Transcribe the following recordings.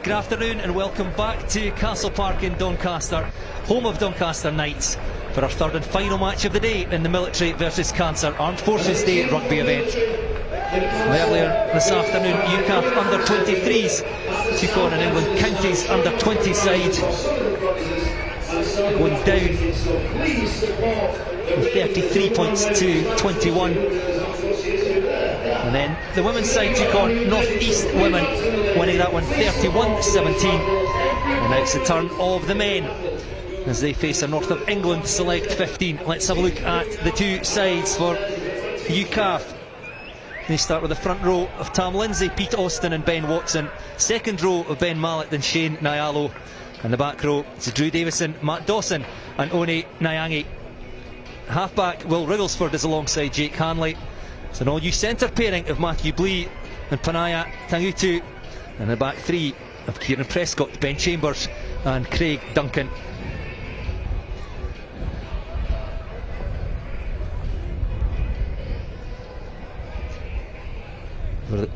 Good afternoon and welcome back to Castle Park in Doncaster, home of Doncaster Knights, for our third and final match of the day in the Military versus Cancer Armed Forces Day rugby event. Earlier this afternoon, UKAF under-23s took on an England Counties under-20 side, going down 33 points to 21. And then the women's side took on North East Women, winning that one 31-17. And now it's the turn of the men as they face a North of England Select 15. Let's have a look at the two sides for UKAF. They start with the front row of Tam Lindsay, Pete Austin and Ben Watson. Second row of Ben Mallett and Shane Nyalo. And the back row, it's Drew Davison, Matt Dawson and One Nyangi. Halfback Will Rigglesford is alongside Jake Hanley. It's an all-new centre pairing of Matthew Blee and Panaya Tangutu. And the back three of Kieran Prescott, Ben Chambers and Craig Duncan. For the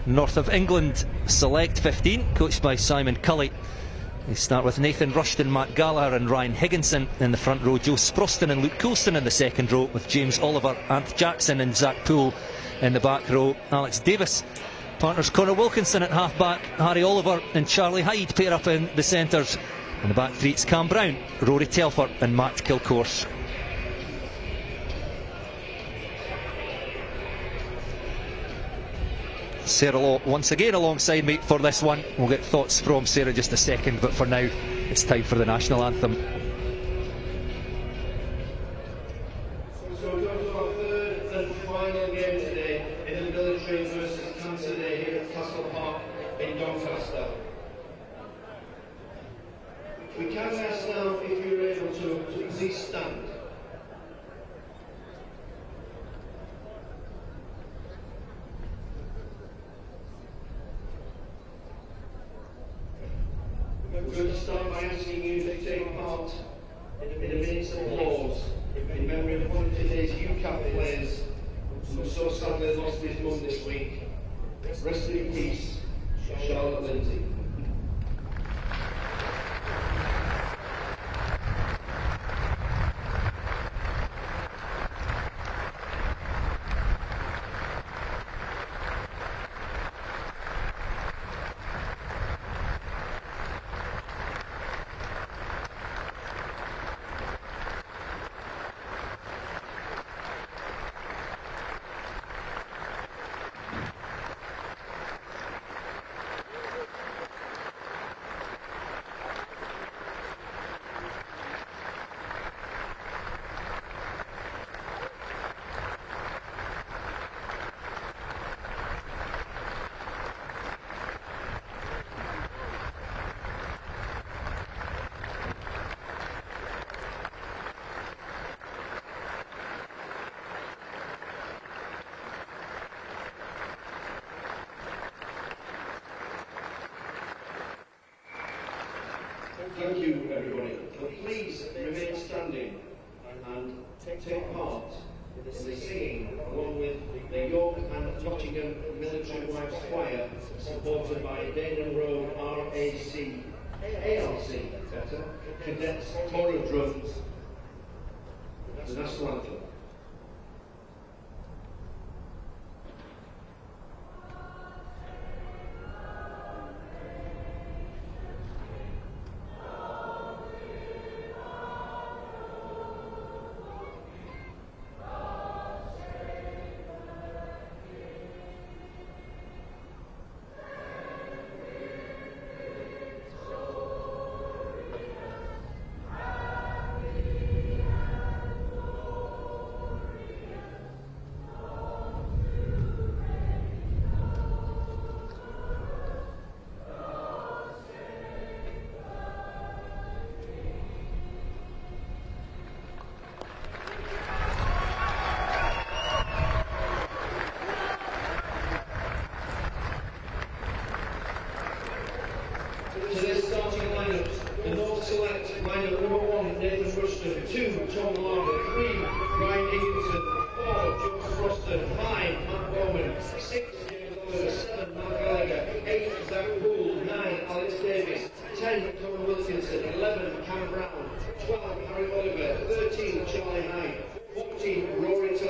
North of England Select 15, coached by Simon Cully. They start with Nathan Rushton, Matt Gallagher and Ryan Higginson in the front row, Joe Sproston and Luke Coulston in the second row, with James Oliver, Ant Jackson and Zach Poole in the back row. Alex Davis partners Connor Wilkinson at half-back, Harry Oliver and Charlie Hyde pair up in the centres. In the back three it's Cam Brown, Rory Telfer and Matt Kilcourse. Sarah Law once again alongside me for this one. We'll get thoughts from Sarah in just a second, but for now it's time for the national anthem. So we're going to our third and final game today in the Military versus Cancer Day here at Castle Park in Doncaster. We can ask now if you're able to please stand. We're going to start by asking you to take part in a minute's applause in memory of one of today's UKAF players who so sadly lost his mum this week. Rest in peace, Charlotte Lindsay. Thank you, everybody. Please remain standing and take part in the singing along with the York and Nottingham Military Wives Choir, supported by Danon Road ARC Cadets Corps of Drums, the national anthem.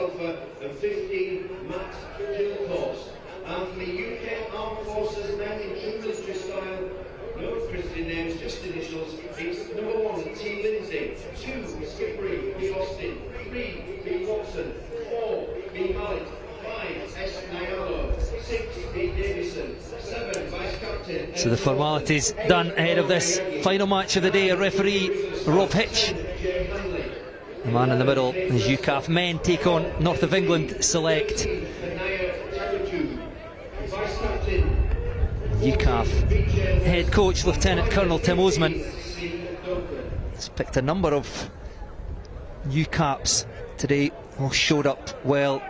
Telfer and 15 Matt Gilcourse. And from the UK Armed Forces men in true military style, no Christian names, just initials. It's number 1, T. Lindsay, 2, Skippery, B. Austin, 3, B. Watson, 4, B. Mallet, 5, S. Nyalo, 6, B. Davison, 7, Vice Captain. So the formalities done ahead of this final match of the day. A referee, Rob Hitch. The man in the middle is UKAF men take on North of England select. UKAF head coach Lieutenant Colonel Tim Osman has picked a number of UCAPs today, all showed up well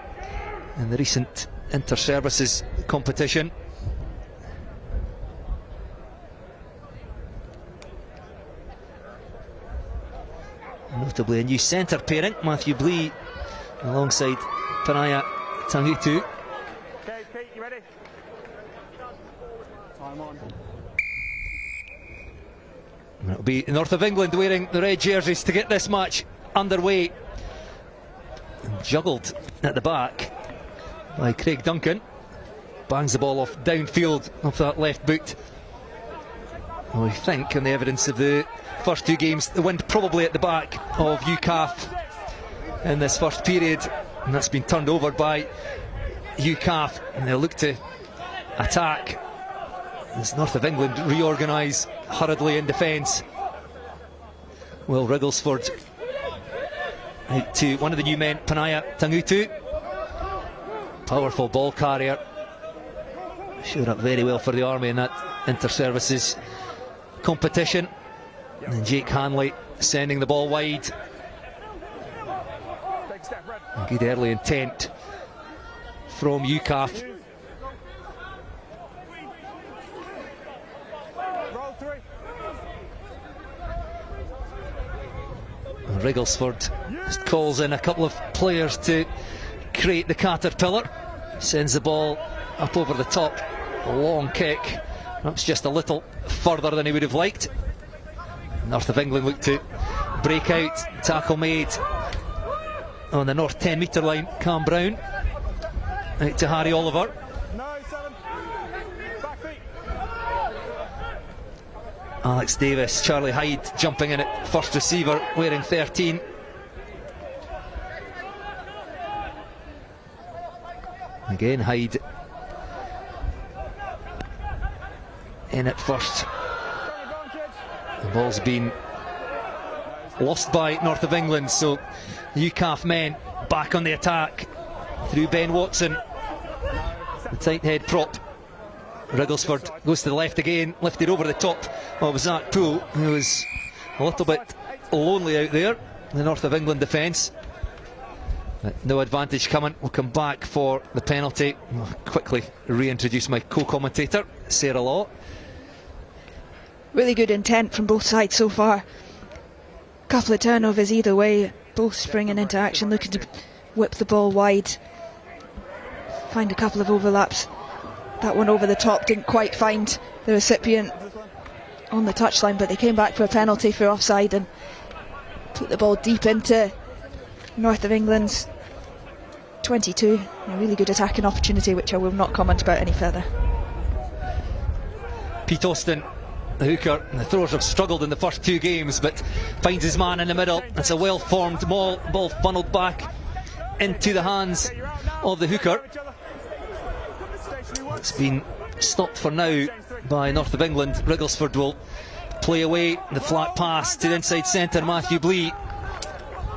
in the recent inter-services competition. Notably a new centre pairing, Matthew Blee alongside Panaya Tangutu. Okay, Pete, you ready? Time on. And it'll be North of England wearing the red jerseys to get this match underway. And juggled at the back by Craig Duncan. Bangs the ball off downfield off that left boot. Well, we think, on the evidence of the first two games, the wind probably at the back of UKAF in this first period, and that's been turned over by UKAF, and they'll look to attack as North of England reorganise hurriedly in defence. Will Wrigglesford out to one of the new men, Panaya Tangutu. Powerful ball carrier, showed up very well for the Army in that inter-services competition. And Jake Hanley sending the ball wide. A good early intent from UKAF. And Wrigglesford just calls in a couple of players to create the caterpillar. Sends the ball up over the top. A long kick, perhaps just a little further than he would have liked. North of England look to break out. Tackle made on the north 10 metre line. Cam Brown out to Harry Oliver. Alex Davis, Charlie Hyde jumping in at first receiver, wearing 13. Again Hyde in at first. The ball's been lost by North of England, so UKAF men back on the attack through Ben Watson, the tight head prop. Wrigglesford goes to the left again, lifted over the top of Zach Poole, who was a little bit lonely out there in the North of England defence. No advantage coming. We'll come back for the penalty. I'll quickly reintroduce my co-commentator, Sarah Law. Really good intent from both sides so far. Couple of turnovers either way, both springing into action, looking to whip the ball wide. Find a couple of overlaps. That one over the top didn't quite find the recipient on the touchline, but they came back for a penalty for offside and put the ball deep into North of England's 22. A really good attacking opportunity, which I will not comment about any further. Pete Austin, the hooker, and the throwers have struggled in the first two games, but finds his man in the middle. It's a well-formed ball funneled back into the hands of the hooker. It's been stopped for now by North of England. Wrigglesford will play away the flat pass to the inside centre, Matthew Blee.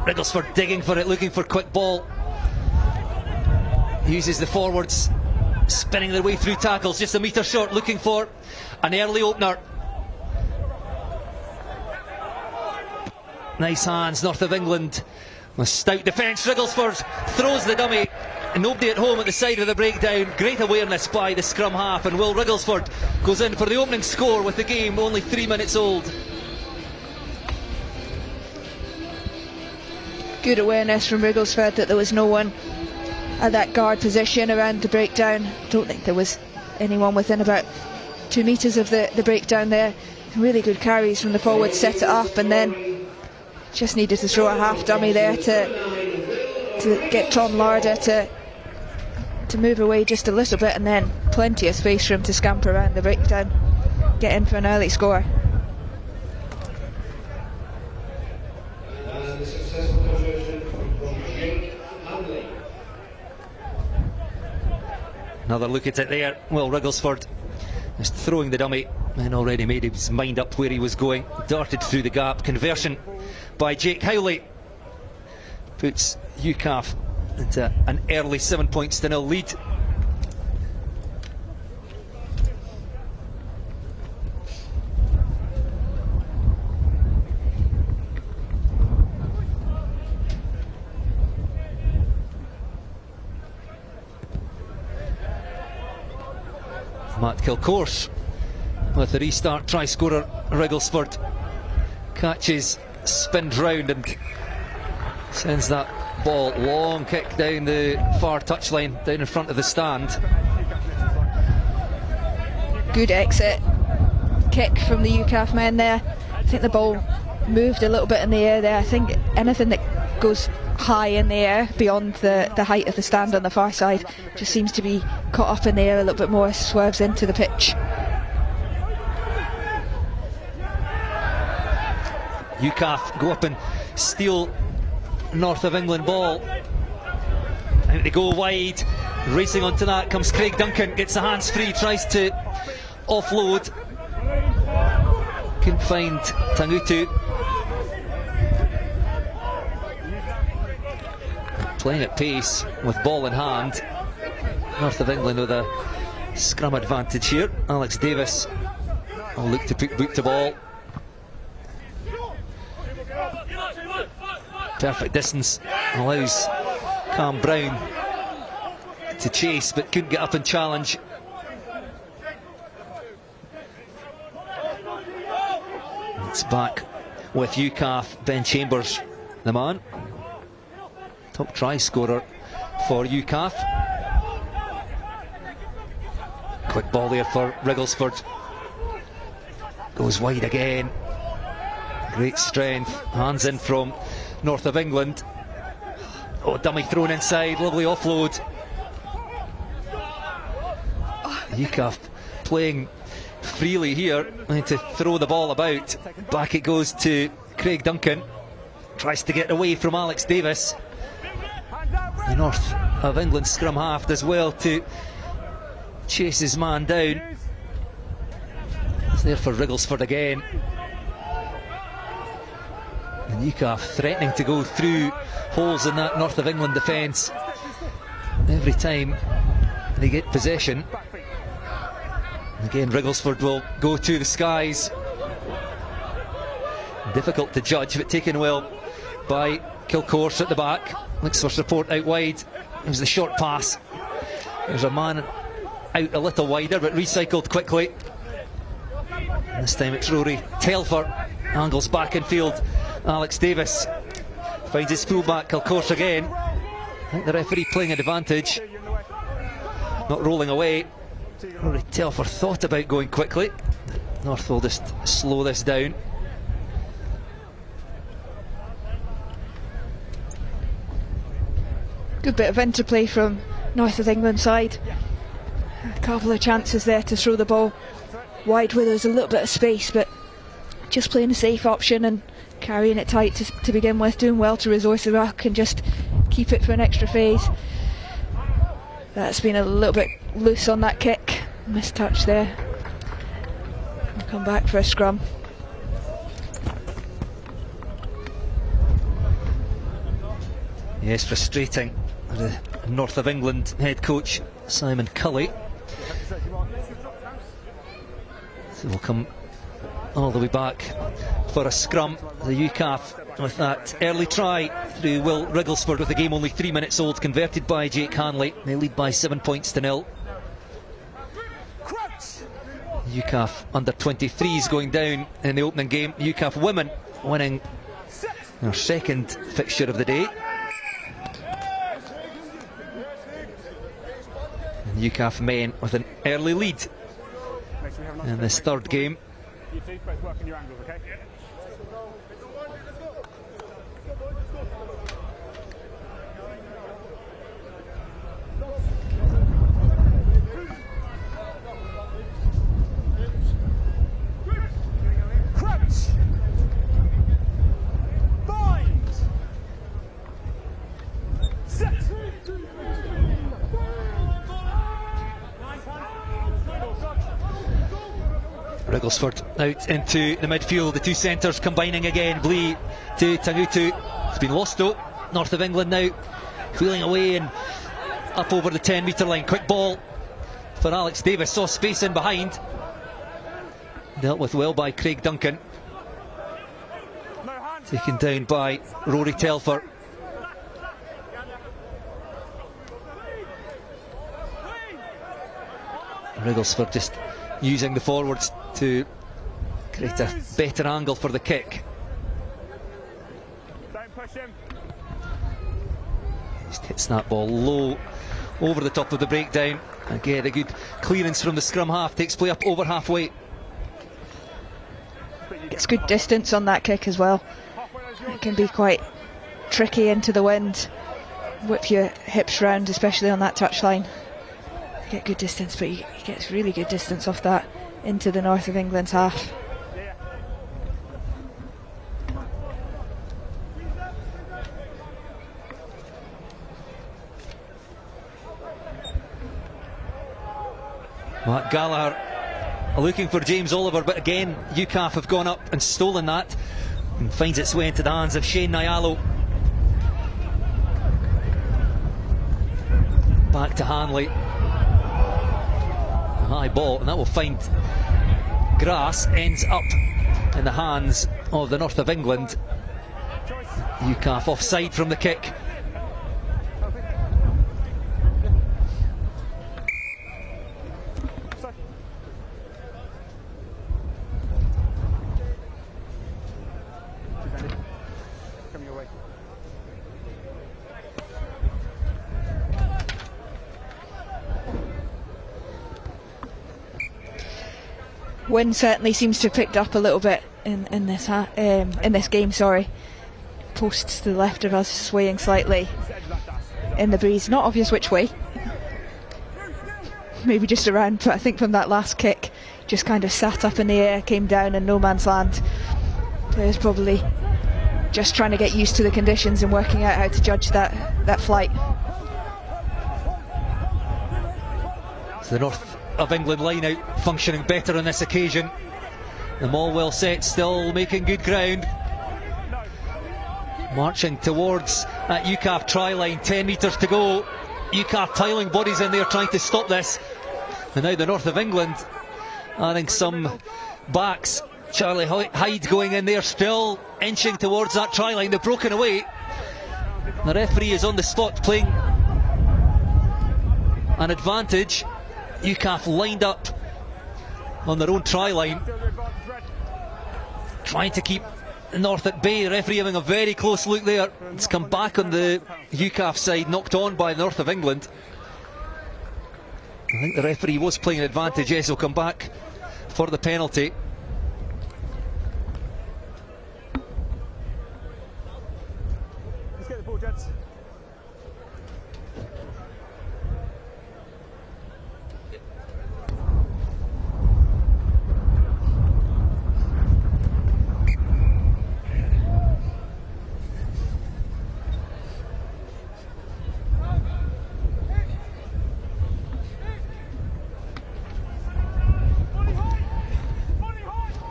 Wrigglesford digging for it, looking for quick ball. Uses the forwards, spinning their way through tackles, just a metre short, looking for an early opener. Nice hands, North of England. A stout defence. Wrigglesford throws the dummy. Nobody at home at the side of the breakdown. Great awareness by the scrum half, and Will Wrigglesford goes in for the opening score with the game only 3 minutes old. Good awareness from Wrigglesford that there was no one at that guard position around the breakdown. Don't think there was anyone within about 2 metres of the breakdown there. Really good carries from the forward, set it up, and then just needed to throw a half dummy there to to get Tom Larder to move away just a little bit, and then plenty of space for him to scamper around the breakdown, get in for an early score. And a successful conversion from Jake Hanley. Another look at it there. Well, Wrigglesford is throwing the dummy and already made his mind up where he was going. Darted through the gap. Conversion by Jake Howley puts UKAF into an early 7-0 lead. Matt Kilcourse with the restart try scorer. Wrigglesford catches, spins round and sends that ball long kick down the far touchline, down in front of the stand. Good exit kick from the UKAF men there. I think the ball moved a little bit in the air there. I think anything that goes high in the air beyond the height of the stand on the far side just seems to be caught up in the air a little bit more, swerves into the pitch. UKAF go up and steal North of England ball. Out they go wide, racing onto that comes Craig Duncan, gets the hands free, tries to offload, couldn't find Tangutu. Playing at pace with ball in hand. North of England with a scrum advantage here. Alex Davis will look to put boot to ball. Perfect distance, allows Cam Brown to chase but couldn't get up and challenge. It's back with UKAF. Ben Chambers, the man. Top try scorer for UKAF. Quick ball there for Wrigglesford. Goes wide again. Great strength. Hands in from North of England. Oh, dummy thrown inside. Lovely offload. UKAF playing freely here. Need to throw the ball about. Back it goes to Craig Duncan. Tries to get away from Alex Davis. The North of England scrum half does well to chase his man down. It's there for Wrigglesford again. And UKAF threatening to go through holes in that North of England defence every time they get possession. Again, Wrigglesford will go to the skies. Difficult to judge, but taken well by Kilcourse at the back. Looks for support out wide. It was the short pass. There's a man out a little wider, but recycled quickly. And this time it's Rory Telfer. Angles back in field. Alex Davis finds his fullback Kilcourse again. I think the referee playing advantage. Not rolling away. Rory Telfer thought about going quickly. North will just slow this down. Good bit of interplay from North of England side. A couple of chances there to throw the ball wide where there's a little bit of space, but just playing a safe option and carrying it tight to begin with, doing well to resource the ruck and just keep it for an extra phase. That's been a little bit loose on that kick. Missed touch there. We'll come back for a scrum. Yes, frustrating. The North of England head coach Simon Cully. So we'll come all the way back for a scrum. The UKAF with that early try through Will Wrigglesford with the game only 3 minutes old, converted by Jake Hanley. They lead by 7-0. UKAF under 23s going down in the opening game. UKAF women winning their second fixture of the day. And UKAF men with an early lead in this third game. Wrigglesford out into the midfield, the two centres combining again. Blee to Tangutu. It's been lost though. North of England now wheeling away and up over the 10 metre line. Quick ball for Alex Davis, saw space in behind. Dealt with well by Craig Duncan. Taken down by Rory Telfer. Wrigglesford just using the forwards to create a better angle for the kick. Don't push him. Just hits that ball low over the top of the breakdown. Again, a good clearance from the scrum half. Takes play up over halfway. Gets good distance on that kick as well. It can be quite tricky into the wind. Whip your hips round, especially on that touchline. Get good distance, but he gets really good distance off that into the North of England's half. Matt Gallagher looking for James Oliver, but again UKAF have gone up and stolen that, and finds its way into the hands of Shane Nyalo. Back to Hanley. High ball, and that will find grass. Ends up in the hands of the North of England. UKAF offside from the kick. Come your way. Wind certainly seems to have picked up a little bit in this game. Sorry, posts to the left of us swaying slightly in the breeze. Not obvious which way. Maybe just around, but I think from that last kick, just kind of sat up in the air, came down in no man's land. Players probably just trying to get used to the conditions and working out how to judge that flight. So the North of England line out functioning better on this occasion. The maul well set, still making good ground. Marching towards that UKAF try line, 10 metres to go. UKAF piling bodies in there trying to stop this. And now the North of England adding some backs. Charlie Hyde going in there, still inching towards that try line. They've broken away. The referee is on the spot playing an advantage. UKAF lined up on their own try line, trying to keep the North at bay. The referee having a very close look there. It's come back on the UKAF side, knocked on by the North of England. I think the referee was playing an advantage. Yes, he'll come back for the penalty. Let's get the ball, gents.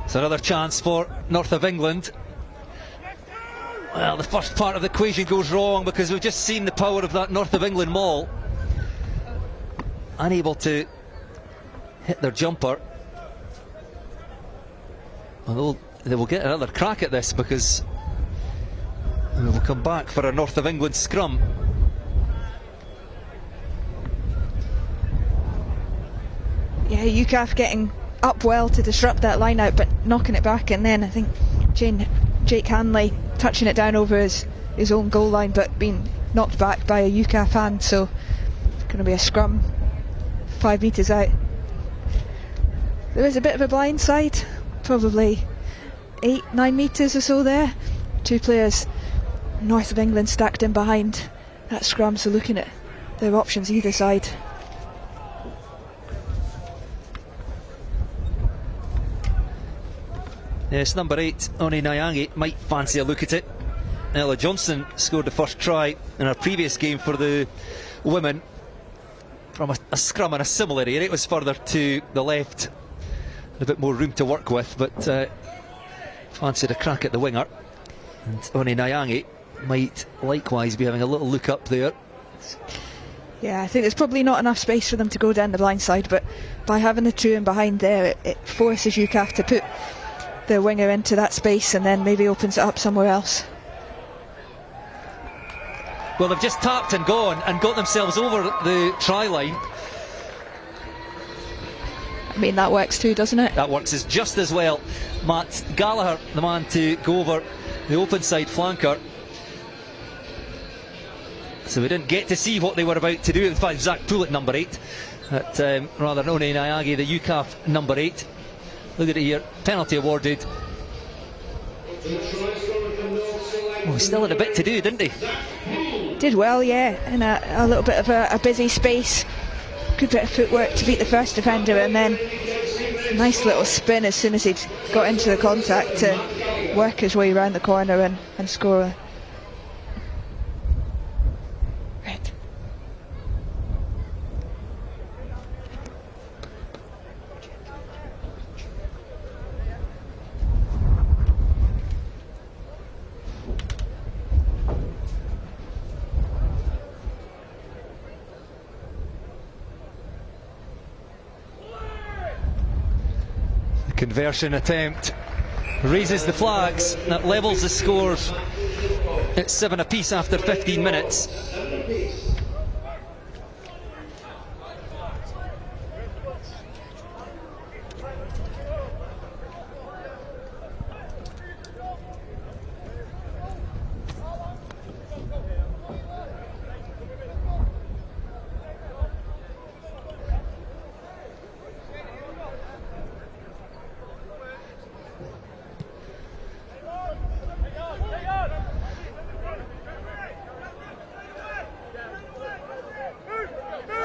It's another chance for North of England. Well, the first part of the equation goes wrong because we've just seen the power of that North of England maul. Unable to hit their jumper. Although they will get another crack at this because we will come back for a North of England scrum. Yeah, UKAF getting up well to disrupt that line out, but knocking it back, and then I think Jake Hanley touching it down over his own goal line, but being knocked back by a UKAF hand. So it's going to be a scrum 5 metres out. There is a bit of a blind side, probably 8-9 metres or so there. Two players North of England stacked in behind that scrum, so looking at their options either side. Yes, number 8, Oni Nyangi, might fancy a look at it. Ella Johnson scored the first try in our previous game for the women from a scrum in a similar area. It was further to the left a bit more room to work with, but fancied a crack at the winger. And Oni Nyangi might likewise be having a little look up there. Yeah, I think there's probably not enough space for them to go down the blind side, but by having the two in behind there, it forces UKAF to put the winger into that space and then maybe opens it up somewhere else. Well, they've just tapped and gone and got themselves over the try line. I mean, that works too, doesn't it? That works just as well. Matt Gallagher, the man to go over the open side flanker. So we didn't get to see what they were about to do. In fact, Zach Poole at number 8. Rather than Oni Nyangi, the UKAF number 8. Look at it here. Penalty awarded. Oh, he still had a bit to do, didn't he? Did well, yeah. In a little bit of a busy space. Good bit of footwork to beat the first defender, and then nice little spin as soon as he'd got into the contact to work his way around the corner and score. Right. Conversion attempt raises the flags. That levels the scores at 7 apiece after 15 minutes.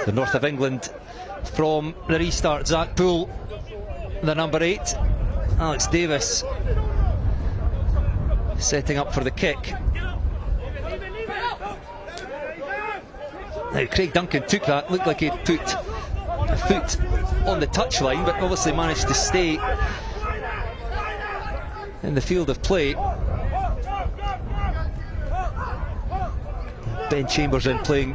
The North of England from the restart. Zach Poole, the number 8. Alex Davis setting up for the kick. Now Craig Duncan took that, looked like he'd put a foot on the touchline, but obviously managed to stay in the field of play. Ben Chambers in playing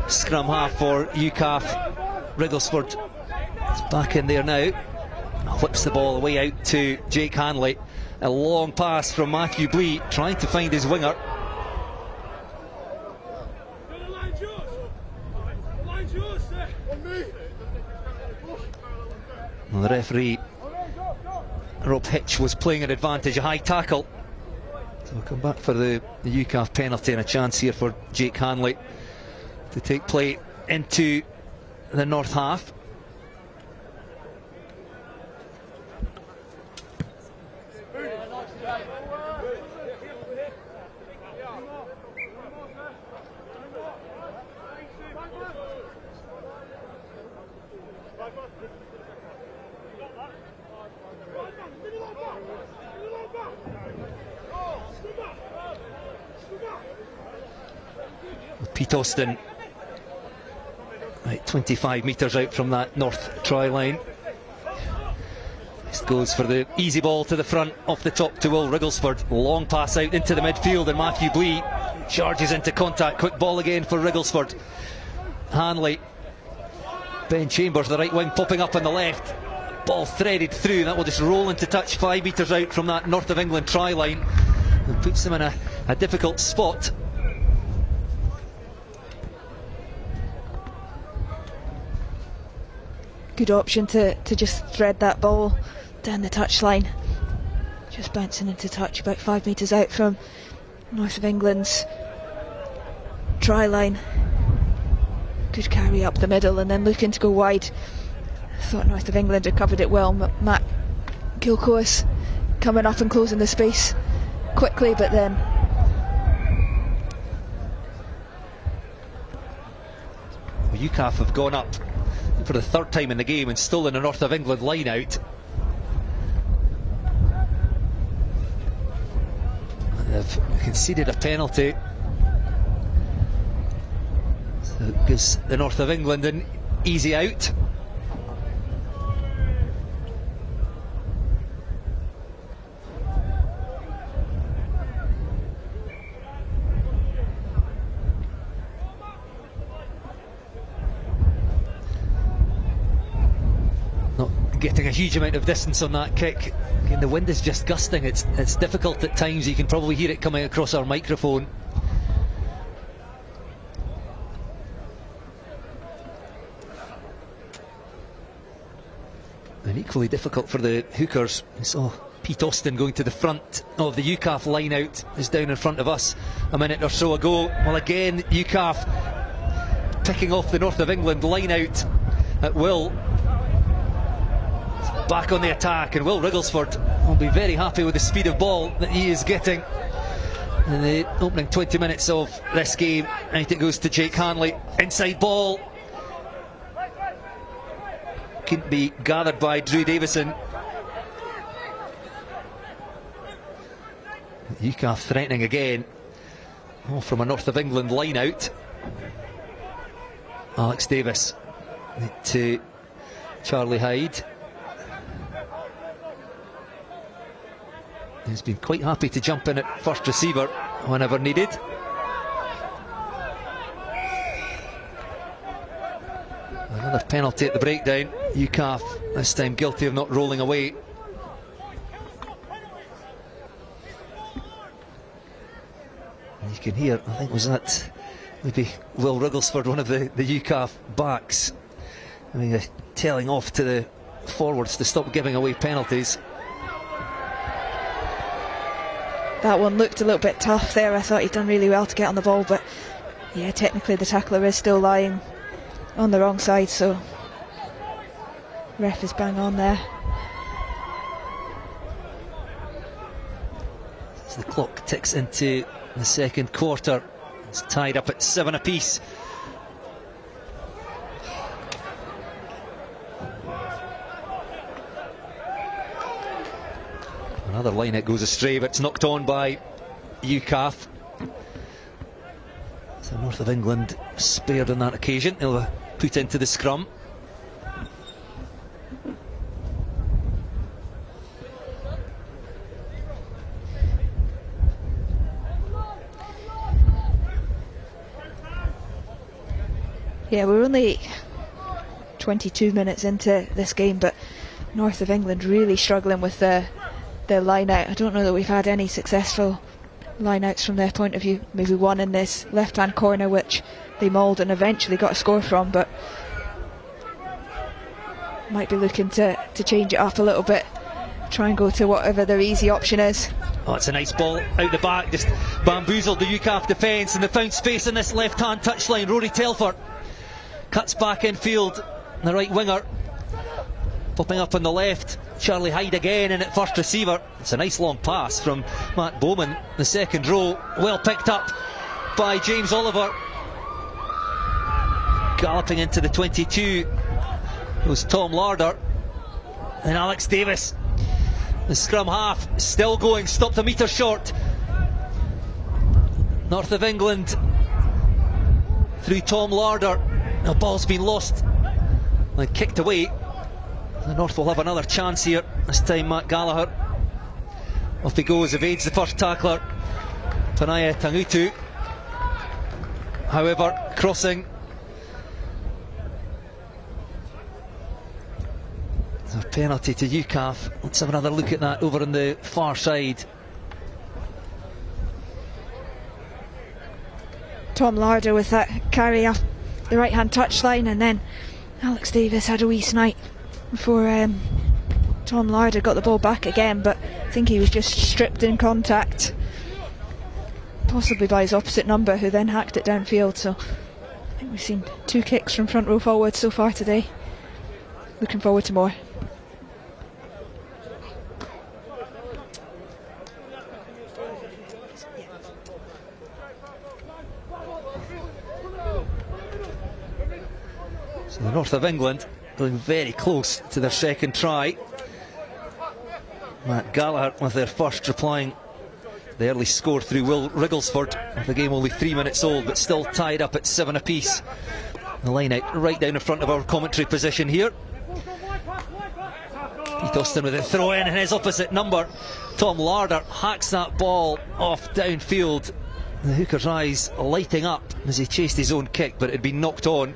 scrum half for UKAF. Wrigglesford is back in there now. Whips the ball away out to Jake Hanley. A long pass from Matthew Blee, trying to find his winger. Well, the referee, Rob Hitch, was playing an advantage, a high tackle. So we'll come back for the UKAF penalty, and a chance here for Jake Hanley to take play into the north half. Pete Austin, right, 25 metres out from that north try line. This goes for the easy ball to the front, off the top to Will Wrigglesford. Long pass out into the midfield, and Matthew Blee charges into contact. Quick ball again for Wrigglesford. Hanley, Ben Chambers, the right wing, popping up on the left. Ball threaded through, and that will just roll into touch 5 metres out from that North of England try line, and puts them in a difficult spot. Good option to just thread that ball down the touchline. Just bouncing into touch about 5 metres out from North of England's try line. Good carry up the middle and then looking to go wide. I thought North of England had covered it well. Matt Gilcoas coming up and closing the space quickly, but then UKAF have gone up for the third time in the game and stolen a North of England line out. They've conceded a penalty, so it gives the North of England an easy out. getting a huge amount of distance on that kick. Again, the wind is just gusting. It's difficult at times. You can probably hear it coming across our microphone. And equally difficult for the hookers. We saw Pete Austin going to the front of the UKAF line out. Is down in front of us a minute or so ago. Well, again, UKAF picking off the North of England line out at will. Back on the attack, and Will Wrigglesford will be very happy with the speed of ball that he is getting in the opening 20 minutes of this game. And it goes to Jake Hanley. Inside ball couldn't be gathered by Drew Davison. UKAF threatening again. Oh, from a North of England line out. Alex Davis to Charlie Hyde. He's been quite happy to jump in at first receiver whenever needed. Another penalty at the breakdown. UKAF this time guilty of not rolling away. And you can hear, I think was that maybe Will Wrigglesford, one of the UKAF backs, I mean, telling off to the forwards to stop giving away penalties. That one looked a little bit tough there. I thought he'd done really well to get on the ball, but yeah, technically the tackler is still lying on the wrong side, so ref is bang on there. As the clock ticks into the second quarter, it's tied up at 7 apiece. Another line it goes astray, but it's knocked on by UKAF. So North of England spared on that occasion. They'll put into the scrum. Yeah, we're only 22 minutes into this game, but North of England really struggling with their line out. I don't know that we've had any successful line outs from their point of view. Maybe one in this left hand corner which they mauled and eventually got a score from, but might be looking to change it up a little bit, try and go to whatever their easy option is. Oh, it's a nice ball out the back, just bamboozled the UKAF defence, and they found space in this left hand touchline. Rory Telford cuts back in field, the right winger popping up on the left. Charlie Hyde again in at first receiver. It's a nice long pass from Matt Bowman, the second row. Well picked up by James Oliver. Galloping into the 22 was Tom Larder. And Alex Davis, the scrum half, still going, stopped a metre short. North of England through Tom Larder. The ball's been lost and kicked away. The North will have another chance here. This time Matt Gallagher, off he goes, evades the first tackler, Tanaya Tangutu. However, crossing. A penalty to UKAF. Let's have another look at that over on the far side. Tom Larder with that carry up the right hand touchline, and then Alex Davis had a wee snipe before Tom Larder got the ball back again, but I think he was just stripped in contact, possibly by his opposite number, who then hacked it downfield. So I think we've seen 2 kicks from front row forward so far today. Looking forward to more. So the North of England going very close to their second try. Matt Gallagher with their first, replying the early score through Will Wrigglesford, with the game only 3 minutes old but still tied up at 7 apiece. The line out right down in front of our commentary position here. Pete Austin with a throw in, and his opposite number, Tom Larder, hacks that ball off downfield. The hooker's eyes lighting up as he chased his own kick, but it had been knocked on.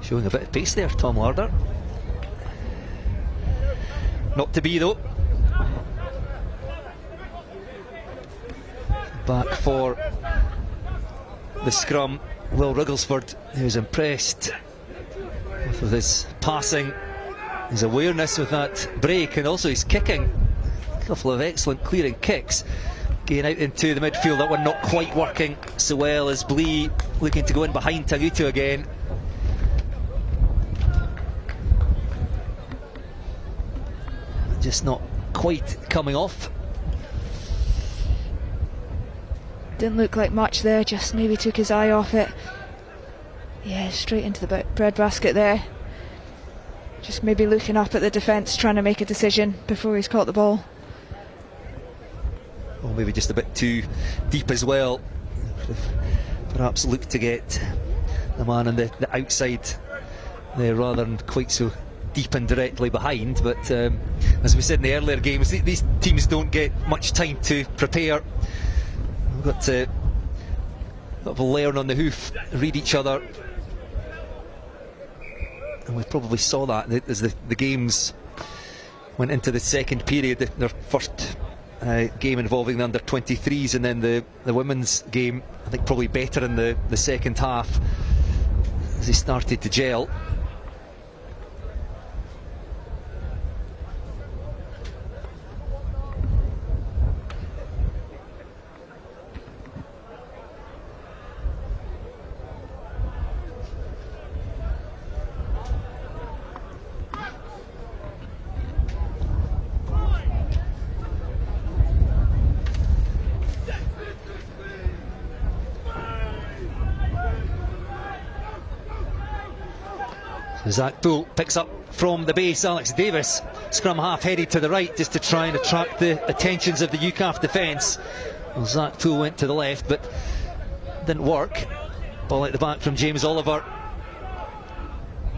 Showing a bit of pace there, Tom Larder. Not to be though. Back for the scrum, Will Rugglesford, who's impressed with his passing, his awareness with that break, and also his kicking. A couple of excellent clearing kicks. Getting out into the midfield, that one not quite working so well as Blee looking to go in behind Tangutu again. Just not quite coming off. Didn't look like much there, just maybe took his eye off it. Yeah, straight into the bread basket there. Just maybe looking up at the defence, trying to make a decision before he's caught the ball. Or maybe just a bit too deep as well. Perhaps look to get the man on the outside there rather than quite so deep and directly behind. But as we said in the earlier games, these teams don't get much time to prepare. We've got to learn on the hoof, read each other, and we probably saw that as the games went into the second period. Their first game involving the under-23s, and then the women's game, I think probably better in the second half as they started to gel. Zach Poole picks up from the base. Alex Davis, scrum half, headed to the right just to try and attract the attentions of the UKAF defence. Well, Zach Poole went to the left but didn't work. Ball at the back from James Oliver.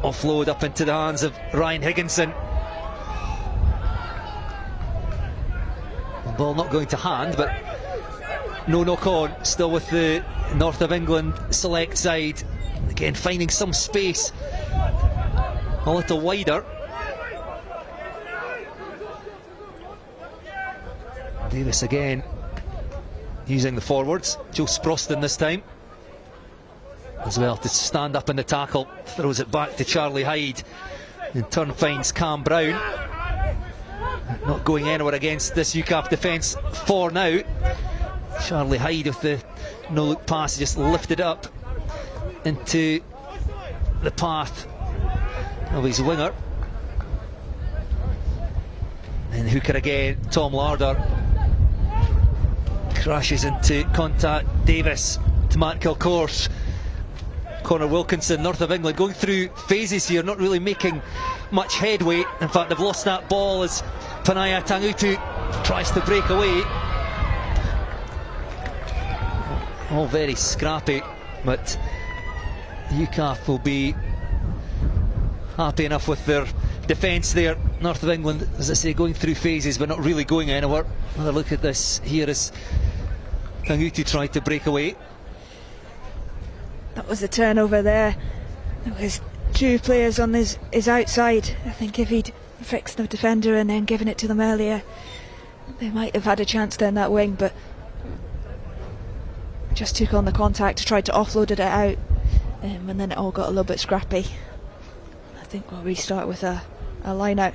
Offload up into the hands of Ryan Higginson. The ball not going to hand, but no knock on. Still with the North of England select side. Again, finding some space a little wider. Davis again using the forwards. Joe Sproston this time as well to stand up in the tackle. Throws it back to Charlie Hyde. In turn finds Cam Brown. Not going anywhere against this UKAF defence for now. Charlie Hyde with the no-look pass, just lifted up into the path of his winger. And hooker again, Tom Larder crashes into contact. Davis to Matt Kilcourse. Connor Wilkinson, North of England, going through phases here, not really making much headway. In fact, they've lost that ball as Panaya Tangutu tries to break away. All very scrappy, but UKAF will be happy enough with their defence there. North of England, as I say, going through phases but not really going anywhere. Another look at this here as Tangutu tried to break away. That was the turnover there. There was two players on his outside. I think if he'd fixed the defender and then given it to them earlier, they might have had a chance there in that wing, but just took on the contact, tried to offload it out, and then it all got a little bit scrappy. I think we'll restart with a line out.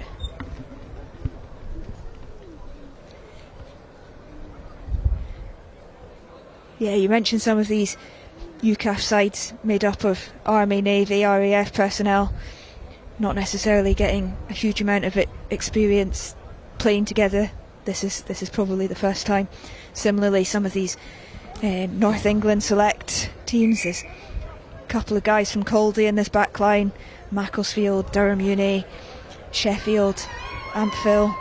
Yeah, you mentioned some of these UKAF sides made up of Army, Navy, RAF personnel, not necessarily getting a huge amount of experience playing together. This is probably the first time. Similarly, some of these North England select teams, there's a couple of guys from Caldy in this back line, Macclesfield, Durham Uni, Sheffield, Amphill,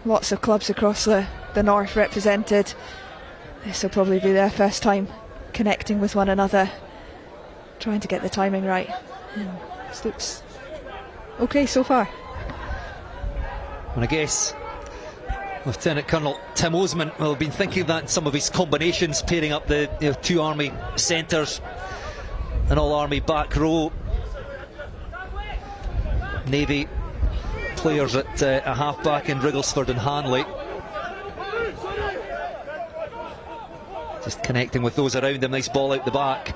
lots of clubs across the north represented. This will probably be their first time connecting with one another, trying to get the timing right. This looks okay so far. And I guess Lieutenant Colonel Tim Osman will have been thinking that some of his combinations, pairing up the two Army centres, an all-army back row. Navy players at a half-back in Wrigglesford and Hanley. Just connecting with those around him. Nice ball out the back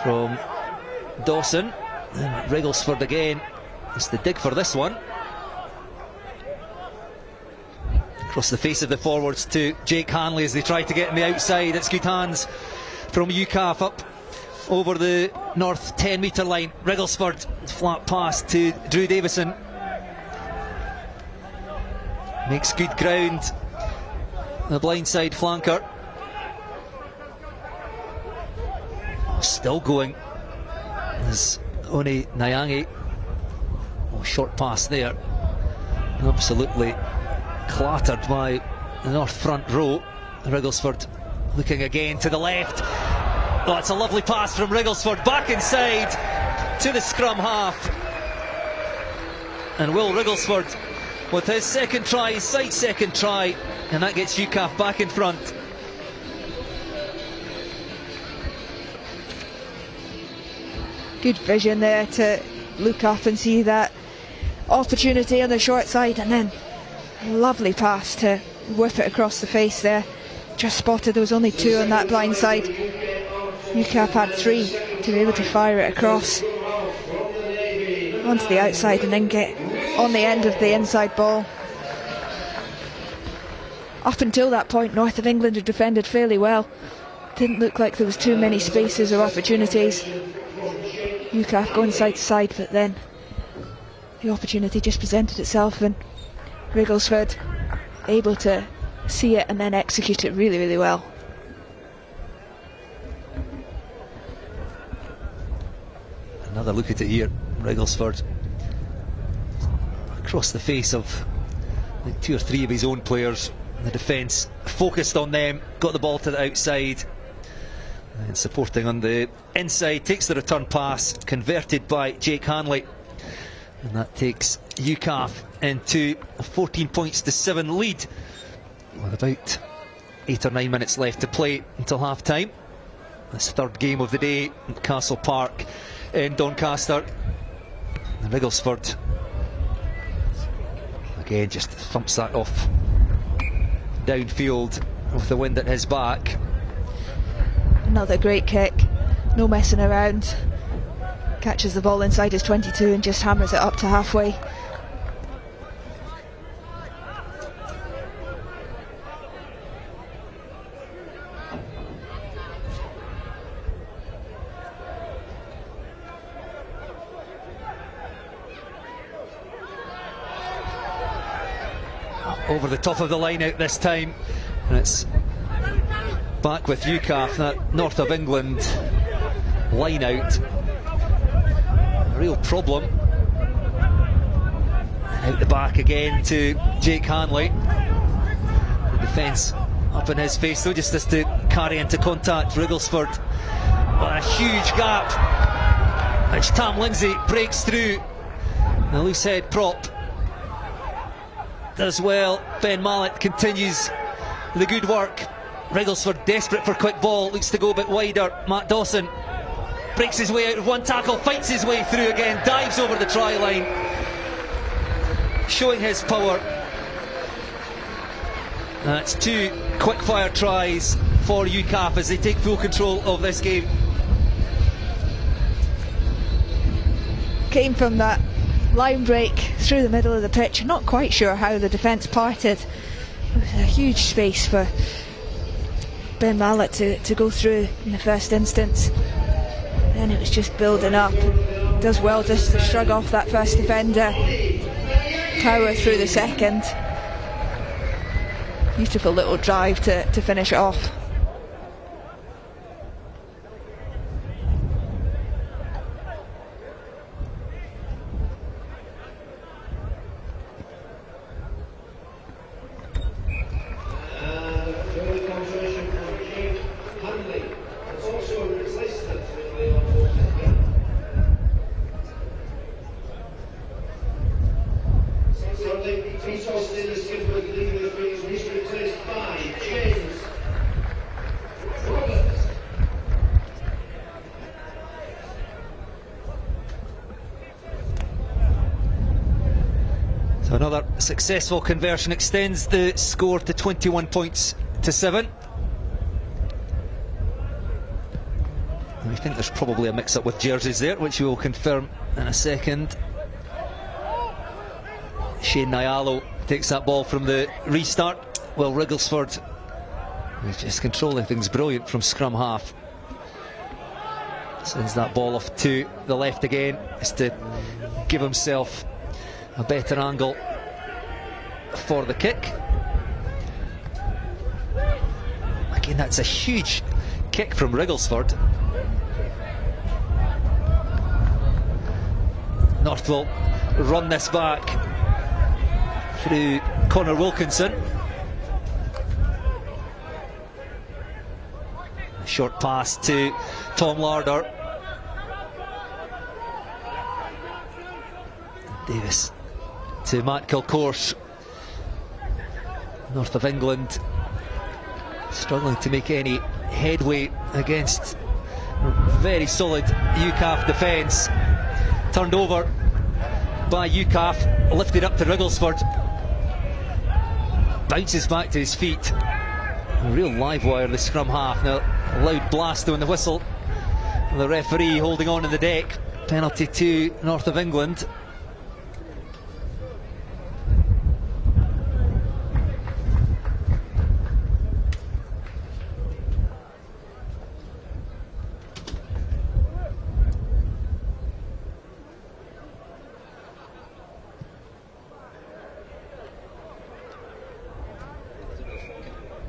from Dawson. And Wrigglesford again. It's the dig for this one. Across the face of the forwards to Jake Hanley as they try to get on the outside. It's good hands from UKAF up over the north 10-metre line. Wrigglesford, flat pass to Drew Davison. Makes good ground. The blindside flanker. Still going. There's Oni Nyangi. Oh, short pass there. Absolutely clattered by the north front row. Wrigglesford looking again to the left. Oh, it's a lovely pass from Wrigglesford back inside to the scrum half. And Will Wrigglesford with his second try, his second try, and that gets UKAF back in front. Good vision there to look up and see that opportunity on the short side, and then lovely pass to whip it across the face there. Just spotted there was only 2 on that blind side. UKAF had 3 to be able to fire it across onto the outside and then get on the end of the inside ball. Up until that point, North of England had defended fairly well. Didn't look like there was too many spaces or opportunities. UKAF going side to side, but then the opportunity just presented itself and Wrigglesford able to see it and then execute it really, really well. Another look at it here. Wrigglesford across the face of, I think, 2 or 3 of his own players. The defence focused on them, got the ball to the outside, and supporting on the inside, takes the return pass, converted by Jake Hanley, and that takes UKAF into a 14 points to 7 lead with about 8 or 9 minutes left to play until half time. This third game of the day at Castle Park in Doncaster. And Wrigglesford again just thumps that off downfield with the wind at his back. Another great kick, no messing around. Catches the ball inside his 22 and just hammers it up to halfway. Over the top of the line out this time, and it's back with UKAF. That North of England line out, a real problem. Out the back again to Jake Hanley. The defence up in his face, though, just as to carry into contact. Wrigglesford, what a huge gap, which Tam Lindsay breaks through. A loose head prop as well. Ben Mallet continues the good work. Wrigglesford desperate for quick ball, looks to go a bit wider. Matt Dawson breaks his way out of one tackle, fights his way through again, dives over the try line, showing his power. That's 2 quick fire tries for UKAF as they take full control of this game. Came from that line break through the middle of the pitch. Not quite sure how the defence parted. It was a huge space for Ben Mallet to go through in the first instance. Then it was just building up. Does well just to shrug off that first defender. Power through the second. Beautiful little drive to finish it off. Another successful conversion extends the score to 21 points to 7. I think there's probably a mix-up with jerseys there, which we will confirm in a second. Shane Nyalo takes that ball from the restart, while Wrigglesford is just controlling things brilliant from scrum half. Sends that ball off to the left again, is to give himself a better angle for the kick. Again, that's a huge kick from Wrigglesford. North will run this back through Connor Wilkinson. A short pass to Tom Larder. Davis to Matt Kilcourse. North of England struggling to make any headway against a very solid UKAF defence. Turned over by UKAF, lifted up to Wrigglesford. Bounces back to his feet. A real live wire, the scrum half. Now, a loud blast on the whistle. The referee holding on in the deck. Penalty to North of England.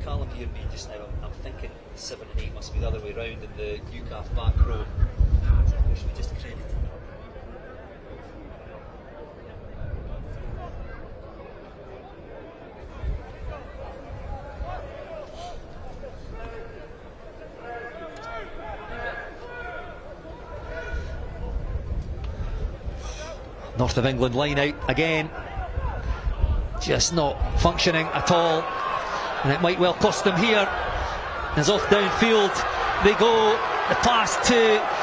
Callum here me just now. I'm thinking 7 and 8 must be the other way round in the UKAF back row. Should we just credit? North of England line out again. Just not functioning at all. And it might well cost them here. As off downfield they go. The pass to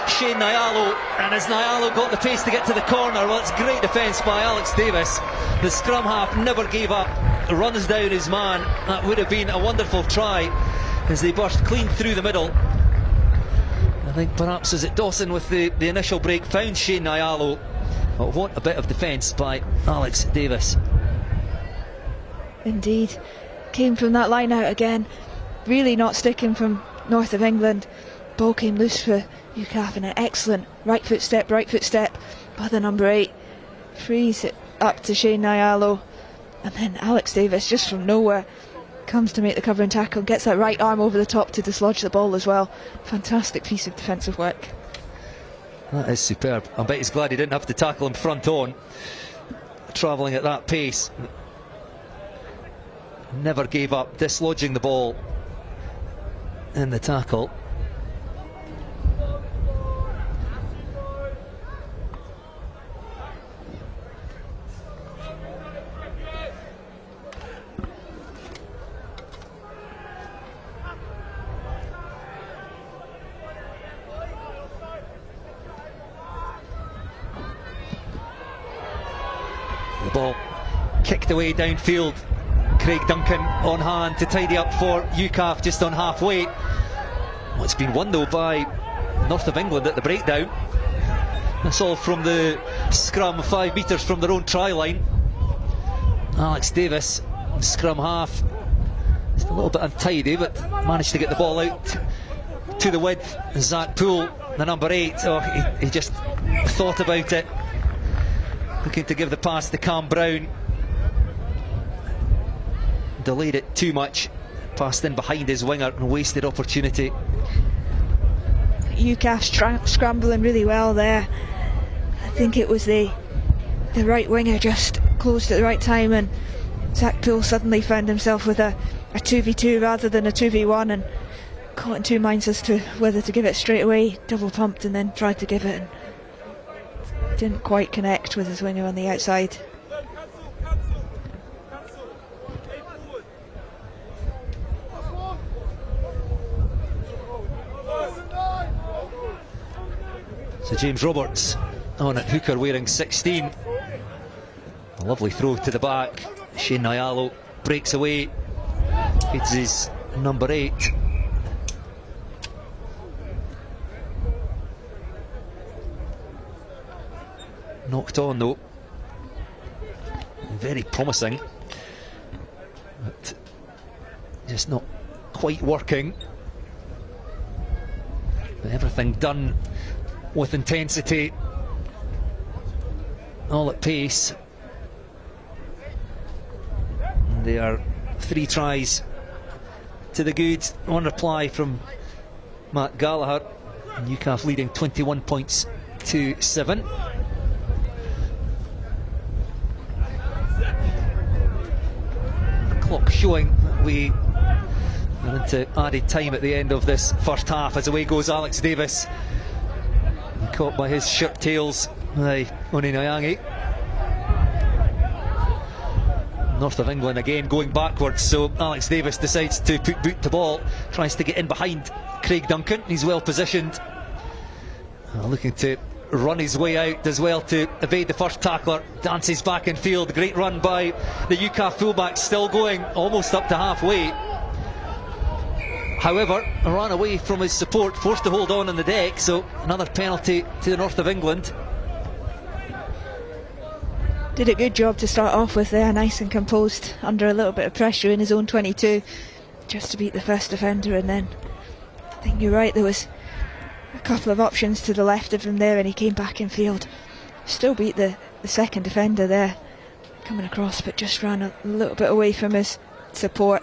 Shane Nyalo, and has Nyalo got the pace to get to the corner? Well, it's great defence by Alex Davis. The scrum half never gave up, runs down his man. That would have been a wonderful try as they burst clean through the middle. I think perhaps was it Dawson with the initial break found Shane Nyalo. But what a bit of defence by Alex Davis. Indeed. Came from that line out again. Really not sticking from North of England. Ball came loose for UKAF and an excellent right foot step by the number 8. Frees it up to Shane Nyalo. And then Alex Davis, just from nowhere, comes to make the covering tackle. Gets that right arm over the top to dislodge the ball as well. Fantastic piece of defensive work. That is superb. I bet he's glad he didn't have to tackle him front on. Travelling at that pace. Never gave up, dislodging the ball in the tackle. The ball kicked away downfield. Craig Duncan on hand to tidy up for UKAF just on halfway. Well, it's been won though by North of England at the breakdown. That's all from the scrum, 5 metres from their own try line. Alex Davis, scrum half, just a little bit untidy, but managed to get the ball out to the width. Zach Poole, the number 8, he just thought about it, looking to give the pass to Cam Brown. Delayed it too much, passed in behind his winger and wasted opportunity. UKAF scrambling really well there. I think it was the right winger just closed at the right time, and Zach Poole suddenly found himself with a 2v2 rather than a 2v1, and caught in two minds as to whether to give it straight away. Double pumped and then tried to give it, and didn't quite connect with his winger on the outside. So James Roberts on at hooker wearing 16. A lovely throw to the back. Shane Nyalo breaks away. It's his number 8. Knocked on though. Very promising. But just not quite working. But everything done with intensity. All at pace. And they are 3 tries to the good. 1 reply from Matt Gallagher. And UKAF leading 21 points to 7. The clock showing that we are into added time at the end of this first half, as away goes Alex Davis. Caught by his shirt tails by Oni Nyangi. North of England again going backwards, so Alex Davis decides to put boot to ball, tries to get in behind Craig Duncan. He's well positioned, looking to run his way out as well to evade the first tackler. Dances back in field. Great run by the UKAF fullback, still going almost up to halfway. However, ran away from his support, forced to hold on the deck, so another penalty to the North of England. Did a good job to start off with there, nice and composed, under a little bit of pressure in his own 22, just to beat the first defender. And then I think you're right, there was a couple of options to the left of him there, and he came back in field. Still beat the second defender there, coming across, but just ran a little bit away from his support.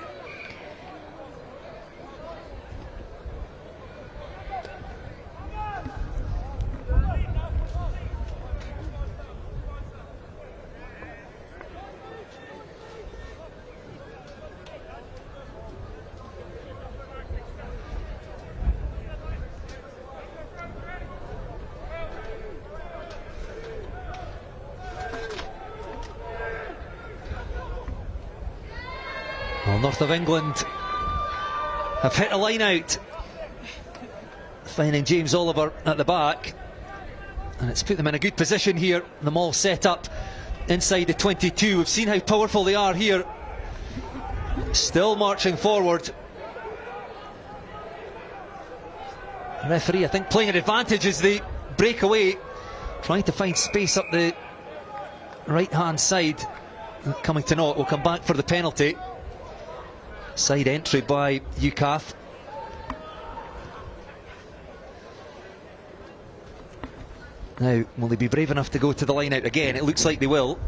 Well, North of England have hit a line out, finding James Oliver at the back, and it's put them in a good position here. Them all set up inside the 22. We've seen how powerful they are here, still marching forward. The referee, I think, playing an advantage as they break away, trying to find space up the right hand side. Coming to naught. Will come back for the penalty. Side entry by UKAF. Now, will they be brave enough to go to the line out again? It looks like they will.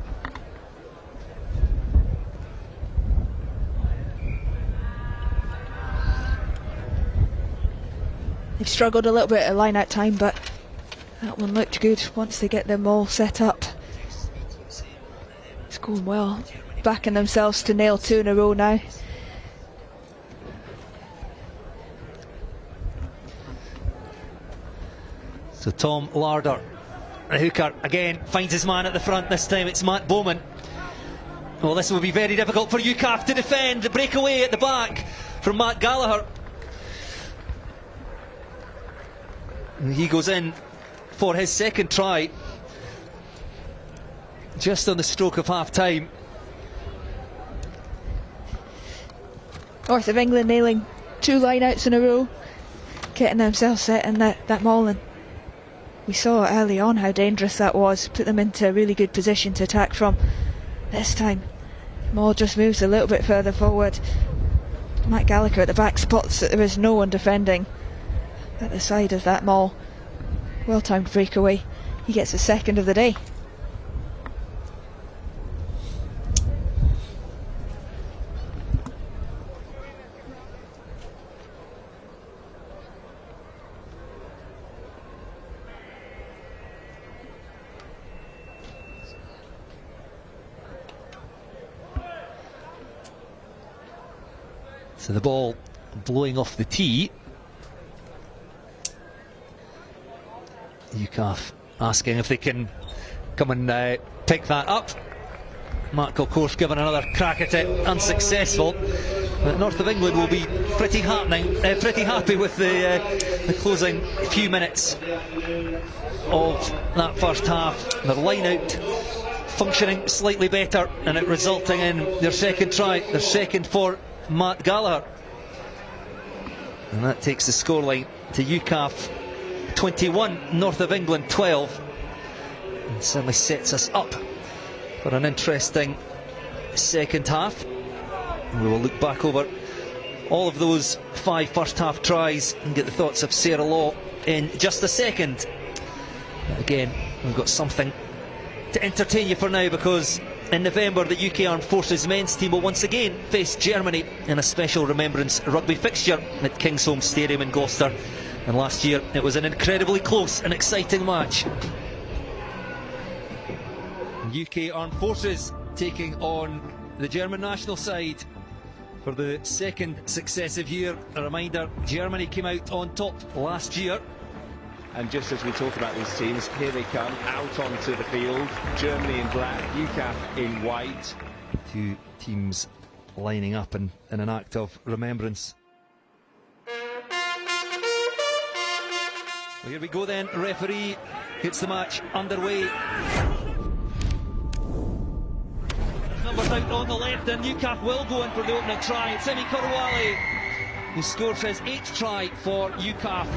They've struggled a little bit at line out time, but that one looked good once they get them all set up. It's going well, backing themselves to nail 2 in a row now. So Tom Larder, the hooker, again finds his man at the front. This time it's Matt Bowman. Well, this will be very difficult for UKAF to defend. The breakaway at the back from Matt Gallagher. And he goes in for his second try, just on the stroke of half time. North of England nailing 2 line-outs in a row, getting themselves set in that maul. And we saw early on how dangerous that was, put them into a really good position to attack from. This time, maul just moves a little bit further forward. Matt Gallagher at the back spots that there is no one defending at the side of that maul. Well-timed breakaway. He gets the second of the day. So the ball blowing off the tee. UKAF asking if they can come and pick that up. Mark, of course, given another crack at it, unsuccessful. But North of England will be pretty happy with the closing few minutes of that first half. Their line out functioning slightly better, and it resulting in their second try, their second for Matt Gallagher. And that takes the scoreline to UKAF 21, North of England 12. And certainly sets us up for an interesting second half. And we will look back over all of those 5 first half tries and get the thoughts of Sarah Law in just a second. But again, we've got something to entertain you for now, because in November the UK Armed Forces men's team will once again face Germany in a special remembrance rugby fixture at Kingsholm Stadium in Gloucester. And last year it was an incredibly close and exciting match. UK Armed Forces taking on the German national side for the second successive year. A reminder, Germany came out on top last year. And just as we talk about these teams, here they come out onto the field. Germany in black, UKAF in white. Two teams lining up in an act of remembrance. Well, here we go then, referee gets the match underway. Numbers out on the left, and UKAF will go in for the opening try. It's Emi Korowale who scores his 8th try for UKAF.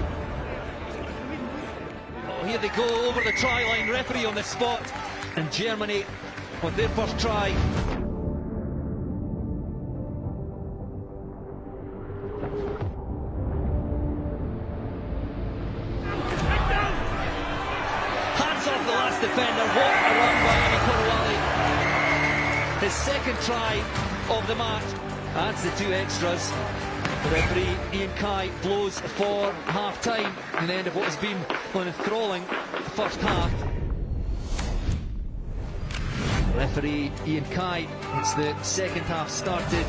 Here they go over the try line, referee on the spot, and Germany with their first try. Hands off the last defender, what a run by Emi Korowale. His second try of the match, adds the 2 extras. The referee Ian Kai blows for half-time in the end of what has been an enthralling first half. Referee Ian Kai gets the second half started.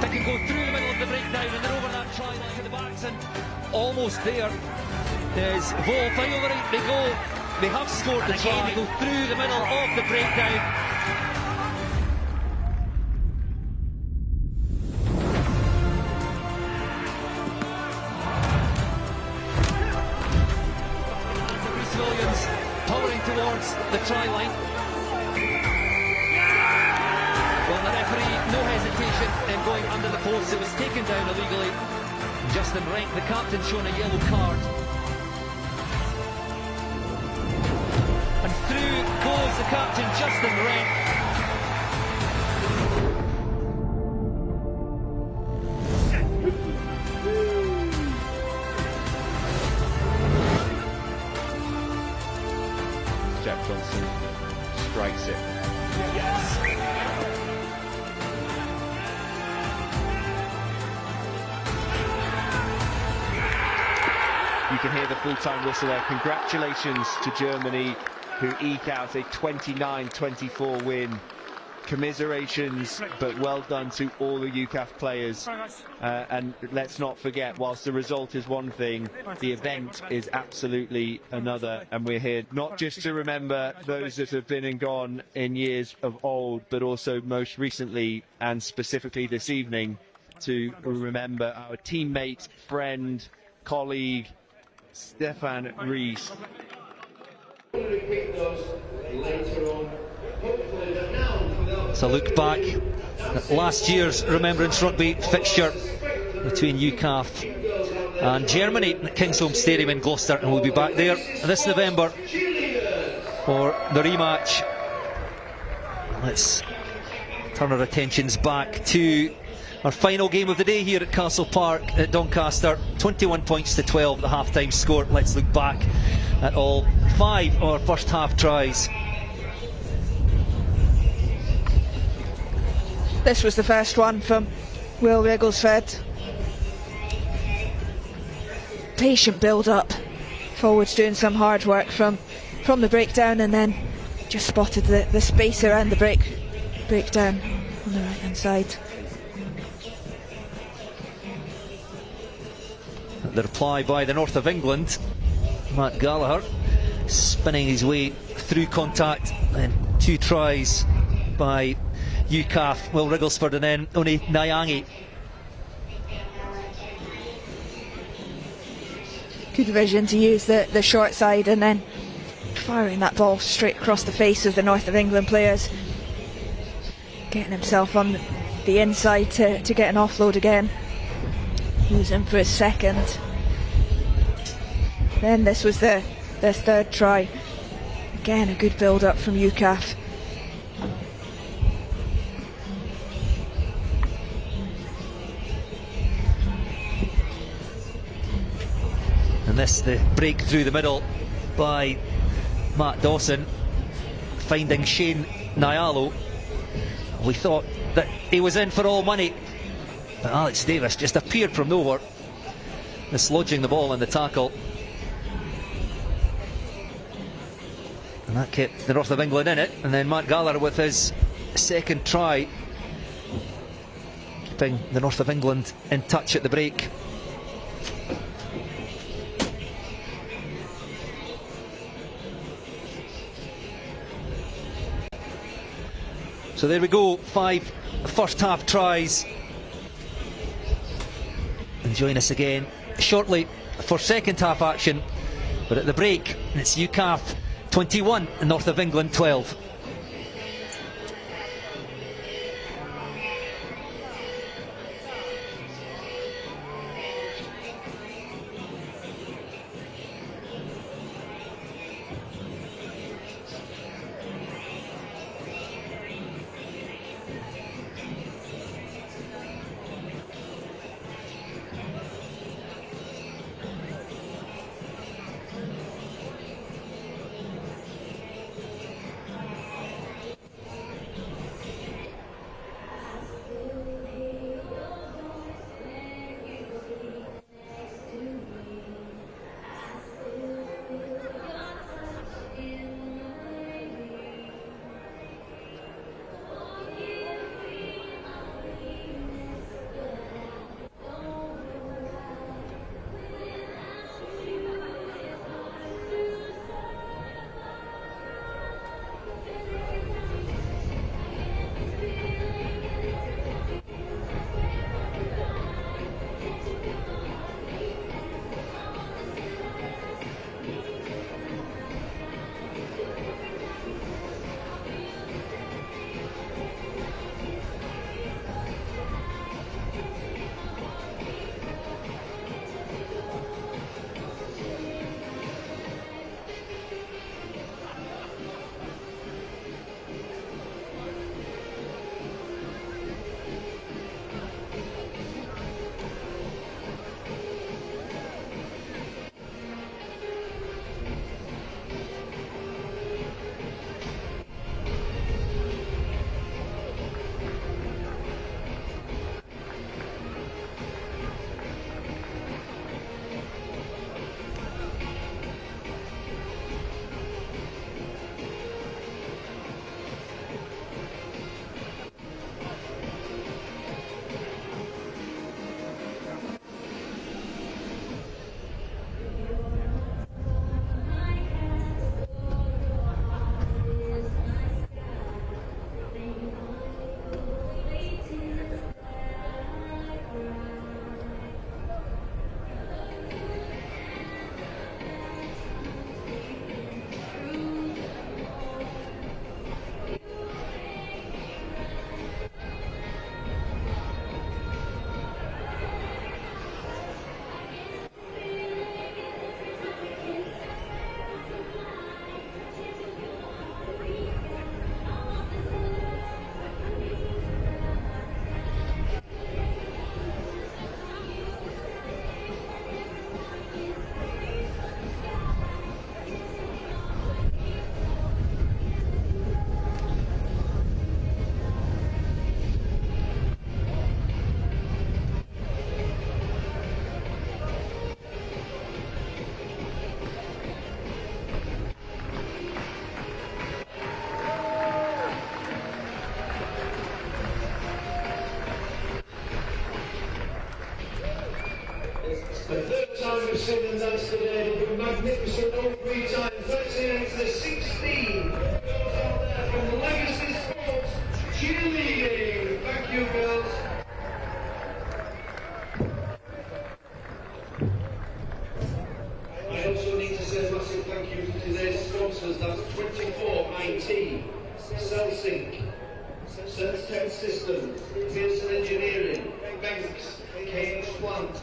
They can go through the middle of the breakdown, and they're over that try line to the backs, and almost there. There's Vo, flying over it, they go. They have scored the try. They go through the middle of the breakdown. Towards the try line. Well, the referee, no hesitation in going under the post. It was taken down illegally. Justin Rank, the captain, shown a yellow card. And through goes the captain, Justin Rank. Jack Johnson strikes it. Yes! You can hear the full-time whistle there. Congratulations to Germany, who eke out a 29-24 win. Commiserations, but well done to all the UKAF players. And let's not forget, whilst the result is one thing, the event is absolutely another. And we're here not just to remember those that have been and gone in years of old, but also most recently and specifically this evening to remember our teammate, friend, colleague, Stefan Ries. So look back at last year's Remembrance Rugby fixture between UKAF and Germany at Kingsholm Stadium in Gloucester, and we'll be back there this November for the rematch. Let's turn our attentions back to our final game of the day here at Castle Park at Doncaster. 21 points to 12, the half-time score. Let's look back at all 5 of our first half tries. This was the first one from Will Wigglesford. Patient build-up. Forwards doing some hard work from the breakdown, and then just spotted the space around the breakdown on the right-hand side. The reply by the North of England, Matt Gallagher, spinning his way through contact, and 2 tries by UKAF, Will Wigglesford and then Oni Nyangi. Good vision to use the short side and then firing that ball straight across the face of the North of England players. Getting himself on the inside to get an offload again. He was in for his second. Then this was their third try. Again, a good build-up from UKAF. And this, the break through the middle by Matt Dawson, finding Shane Nyalo. We thought that he was in for all money, but Alex Davis just appeared from nowhere, dislodging the ball in the tackle. And that kept the North of England in it. And then Matt Gallagher with his second try, keeping the North of England in touch at the break. So there we go, 5 first half tries. And join us again shortly for second half action. But at the break, it's UKAF 21 and North of England 12. The third time we've seen them dance today, they've been magnificent all 3 times. 38 to 16. Goes out there from the Legacy Sports cheerleading. Thank you, girls. I also need to say a massive thank you to today's sponsor, dancers, that's 24-19. Celsink, Tech Systems, Pearson Engineering, Banks, KH Plant,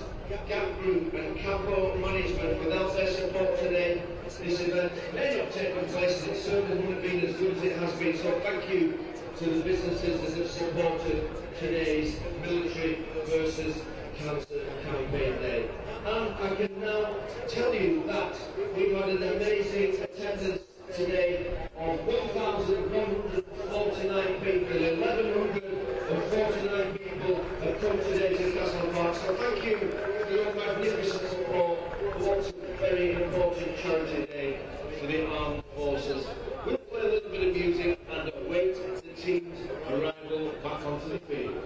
Gap Group and Campo Management. Without their support today, this event may not take place, and it certainly wouldn't have been as good as it has been. So thank you to the businesses that have supported today's military versus cancer campaign day. And I can now tell you that we've had an amazing attendance today of 1,149 people. 1,149 people have come today to Castle Park. So thank you for your magnificent support for what's a very important charity day for the armed forces. We'll play a little bit of music and await the team's arrival back onto the field.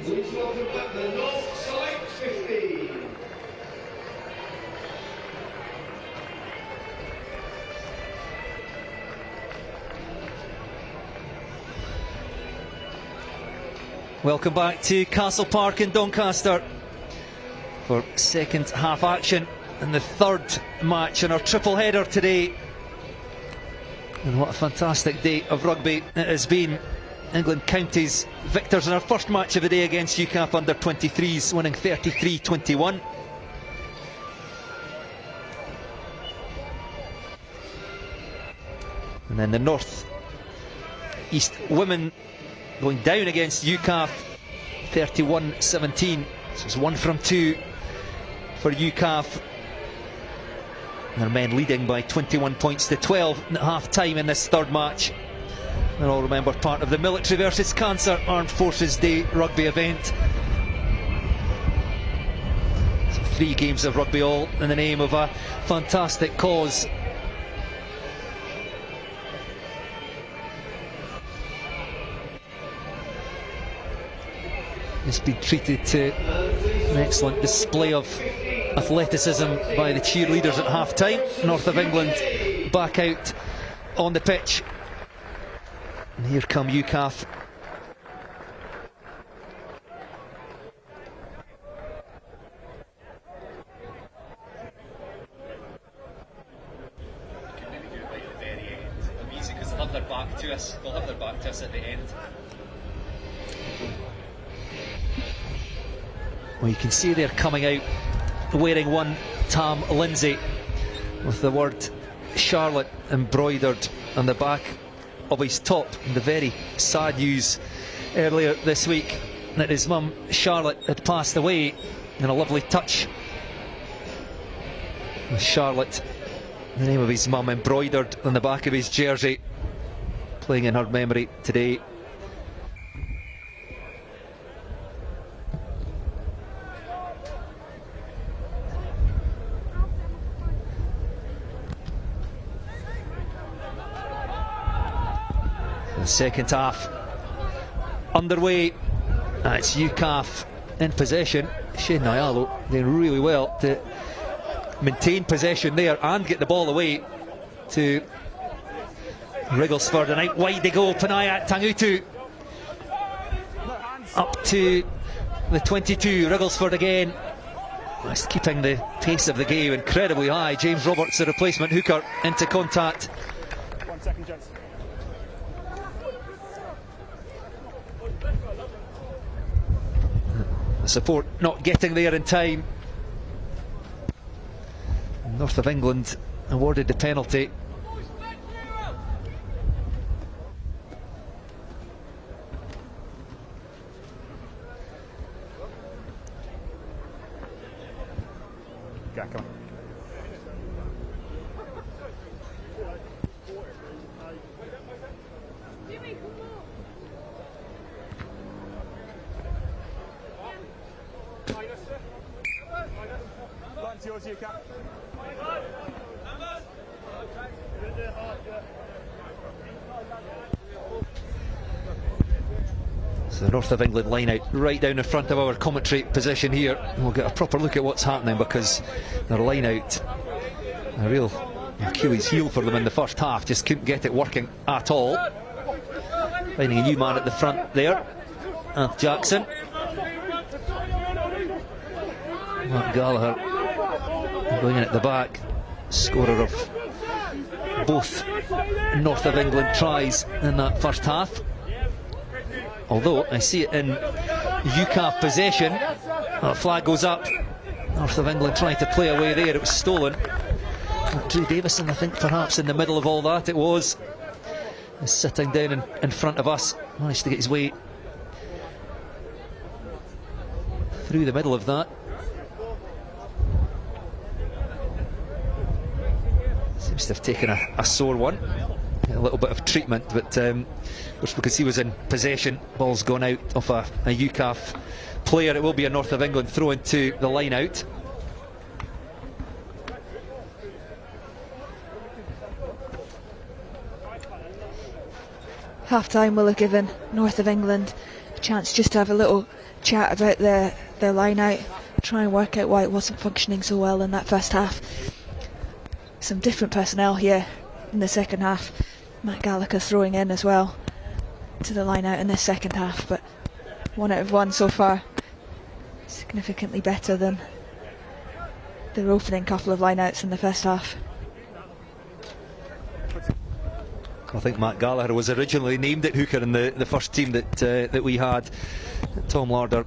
Please welcome back the North Select 15. Welcome back to Castle Park in Doncaster for second half action and the third match in our triple header today. And what a fantastic day of rugby it has been. England counties victors in our first match of the day against UKAF under 23s, winning 33-21. And then the North East women going down against UKAF 31-17. So it's 1 from 2 for UKAF. Their men leading by 21 points to 12 at half time in this third match. And all remember, part of the Military versus Cancer Armed Forces Day rugby event. So 3 games of rugby, all in the name of a fantastic cause. It's been treated to an excellent display of athleticism by the cheerleaders at half time. North of England back out on the pitch. And here come UKAF. Maybe do it right at the very end. The music, because they'll have their back to us. They'll have their back to us at the end. Well, you can see they're coming out wearing one Tam Lindsay with the word Charlotte embroidered on the back of his top. And the very sad news earlier this week that his mum Charlotte had passed away, and a lovely touch with Charlotte, the name of his mum embroidered on the back of his jersey, playing in her memory today. The second half underway. It's UKAF in possession. Shane Nyalo doing really well to maintain possession there and get the ball away to Wrigglesford, and out wide they go. Panayat Tangutu up to the 22. Wrigglesford again, just keeping the pace of the game incredibly high. James Roberts, the replacement hooker, into contact. 1 second, gents. The support not getting there in time. North of England awarded the penalty. Go, come on. It's yours, UKAF. So the North of England line out right down in front of our commentary position here. We'll get a proper look at what's happening, because their line out, a real Achilles heel for them in the first half, just couldn't get it working at all. Finding a new man at the front there, Jackson. Matt Gallagher going in at the back, scorer of both North of England tries in that first half. Although I see it in UKAF possession. A flag goes up. North of England trying to play away there. It was stolen. Drew Davison, I think, perhaps in the middle of all that. It was sitting down in front of us. Managed to get his way through the middle of that. Seems to have taken a sore one. A little bit of treatment, but of course, because he was in possession, ball's gone out off a UKAF player. It will be a North of England throw into the line out. Half time will have given North of England a chance just to have a little chat about their line out, try and work out why it wasn't functioning so well in that first half. Some different personnel here in the second half. Matt Gallagher throwing in as well to the line out in this second half, but 1 out of 1 so far. Significantly better than their opening couple of line outs in the first half. I think Matt Gallagher was originally named at hooker in the first team that we had. Tom Larder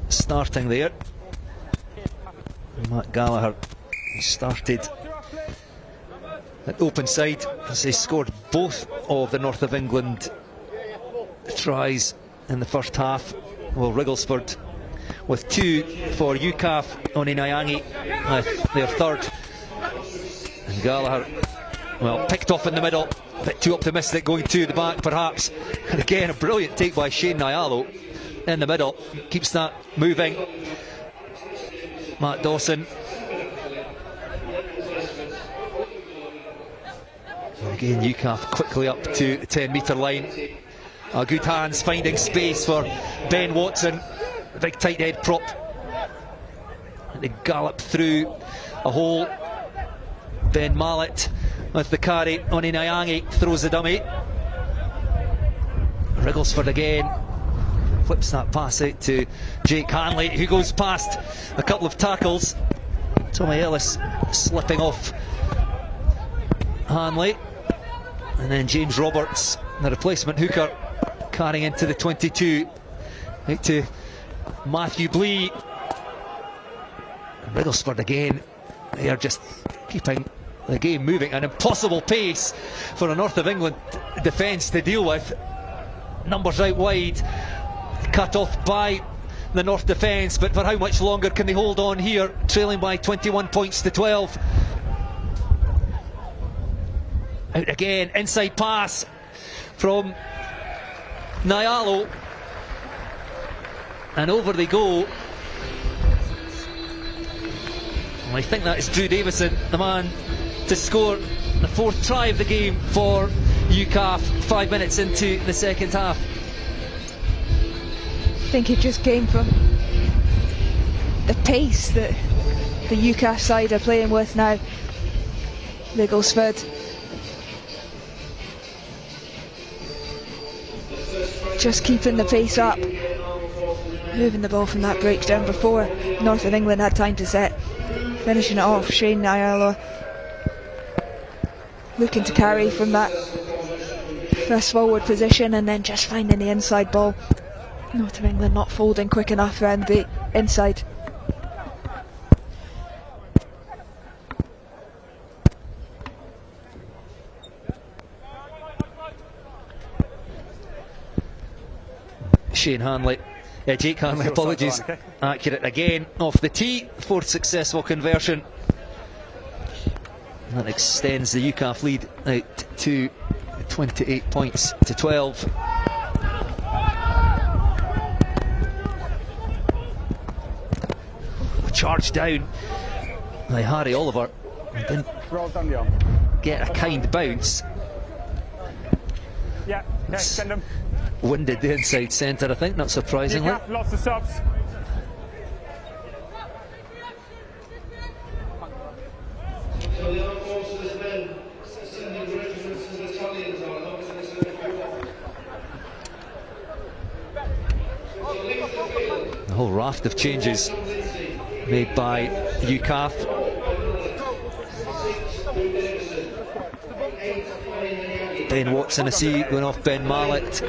starting there. Matt Gallagher started at open side as they scored both of the North of England tries in the first half. Well, Wrigglesford with 2 for UKAF, Oni Nyangi with their third, and Gallagher, well, picked off in the middle, a bit too optimistic going to the back perhaps, and again a brilliant take by Shane Nyalo in the middle, keeps that moving. Matt Dawson. Again, UKAF quickly up to the 10-metre line. Good hands finding space for Ben Watson, the big tight head prop. And they gallop through a hole. Ben Mallet with the carry. Oni Nyangi throws the dummy. Wrigglesford again. Flips that pass out to Jake Hanley, who goes past a couple of tackles. Tommy Ellis slipping off Hanley. And then James Roberts, the replacement hooker, carrying into the 22. Out to Matthew Blee. Wrigglesford again. They are just keeping the game moving. An impossible pace for a North of England defence to deal with. Numbers out wide. Cut off by the North defence, but for how much longer can they hold on here? Trailing by 21 points to 12. Out again, inside pass from Nyalo, and over they go. And I think that is Drew Davison, the man to score the 4th try of the game for UKAF 5 minutes into the second half. I think it just came from the pace that the UKAF side are playing with now. Wrigglesford just keeping the pace up, moving the ball from that breakdown before North of England had time to set. Finishing it off, Shane Nyalo looking to carry from that first forward position and then just finding the inside ball. North of England not folding quick enough around the inside. Jake Hanley, apologies, accurate again off the tee, 4th successful conversion. That extends the UKAF lead out to 28 points to 12. Charge down Harry Oliver didn't Roll down the arm. get a kind bounce. Yeah, okay, send them. Winded the inside centre, I think, not surprisingly. UKAF, lots of subs. So the armed forces men sending regiments and battalions are not going to send a A whole raft of changes made by UKAF. Ben Watson, I see, going off Ben Mallet.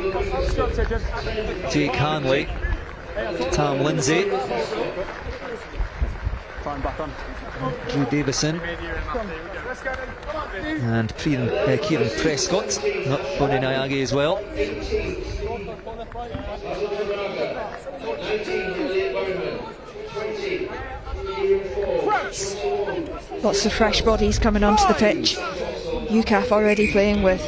Jake Hanley. Tam Lindsay. Climb back on. Drew Davison. And Kieran Prescott. Not Bonnie Nyagi as well. Lots of fresh bodies coming onto the pitch. UKAF already playing with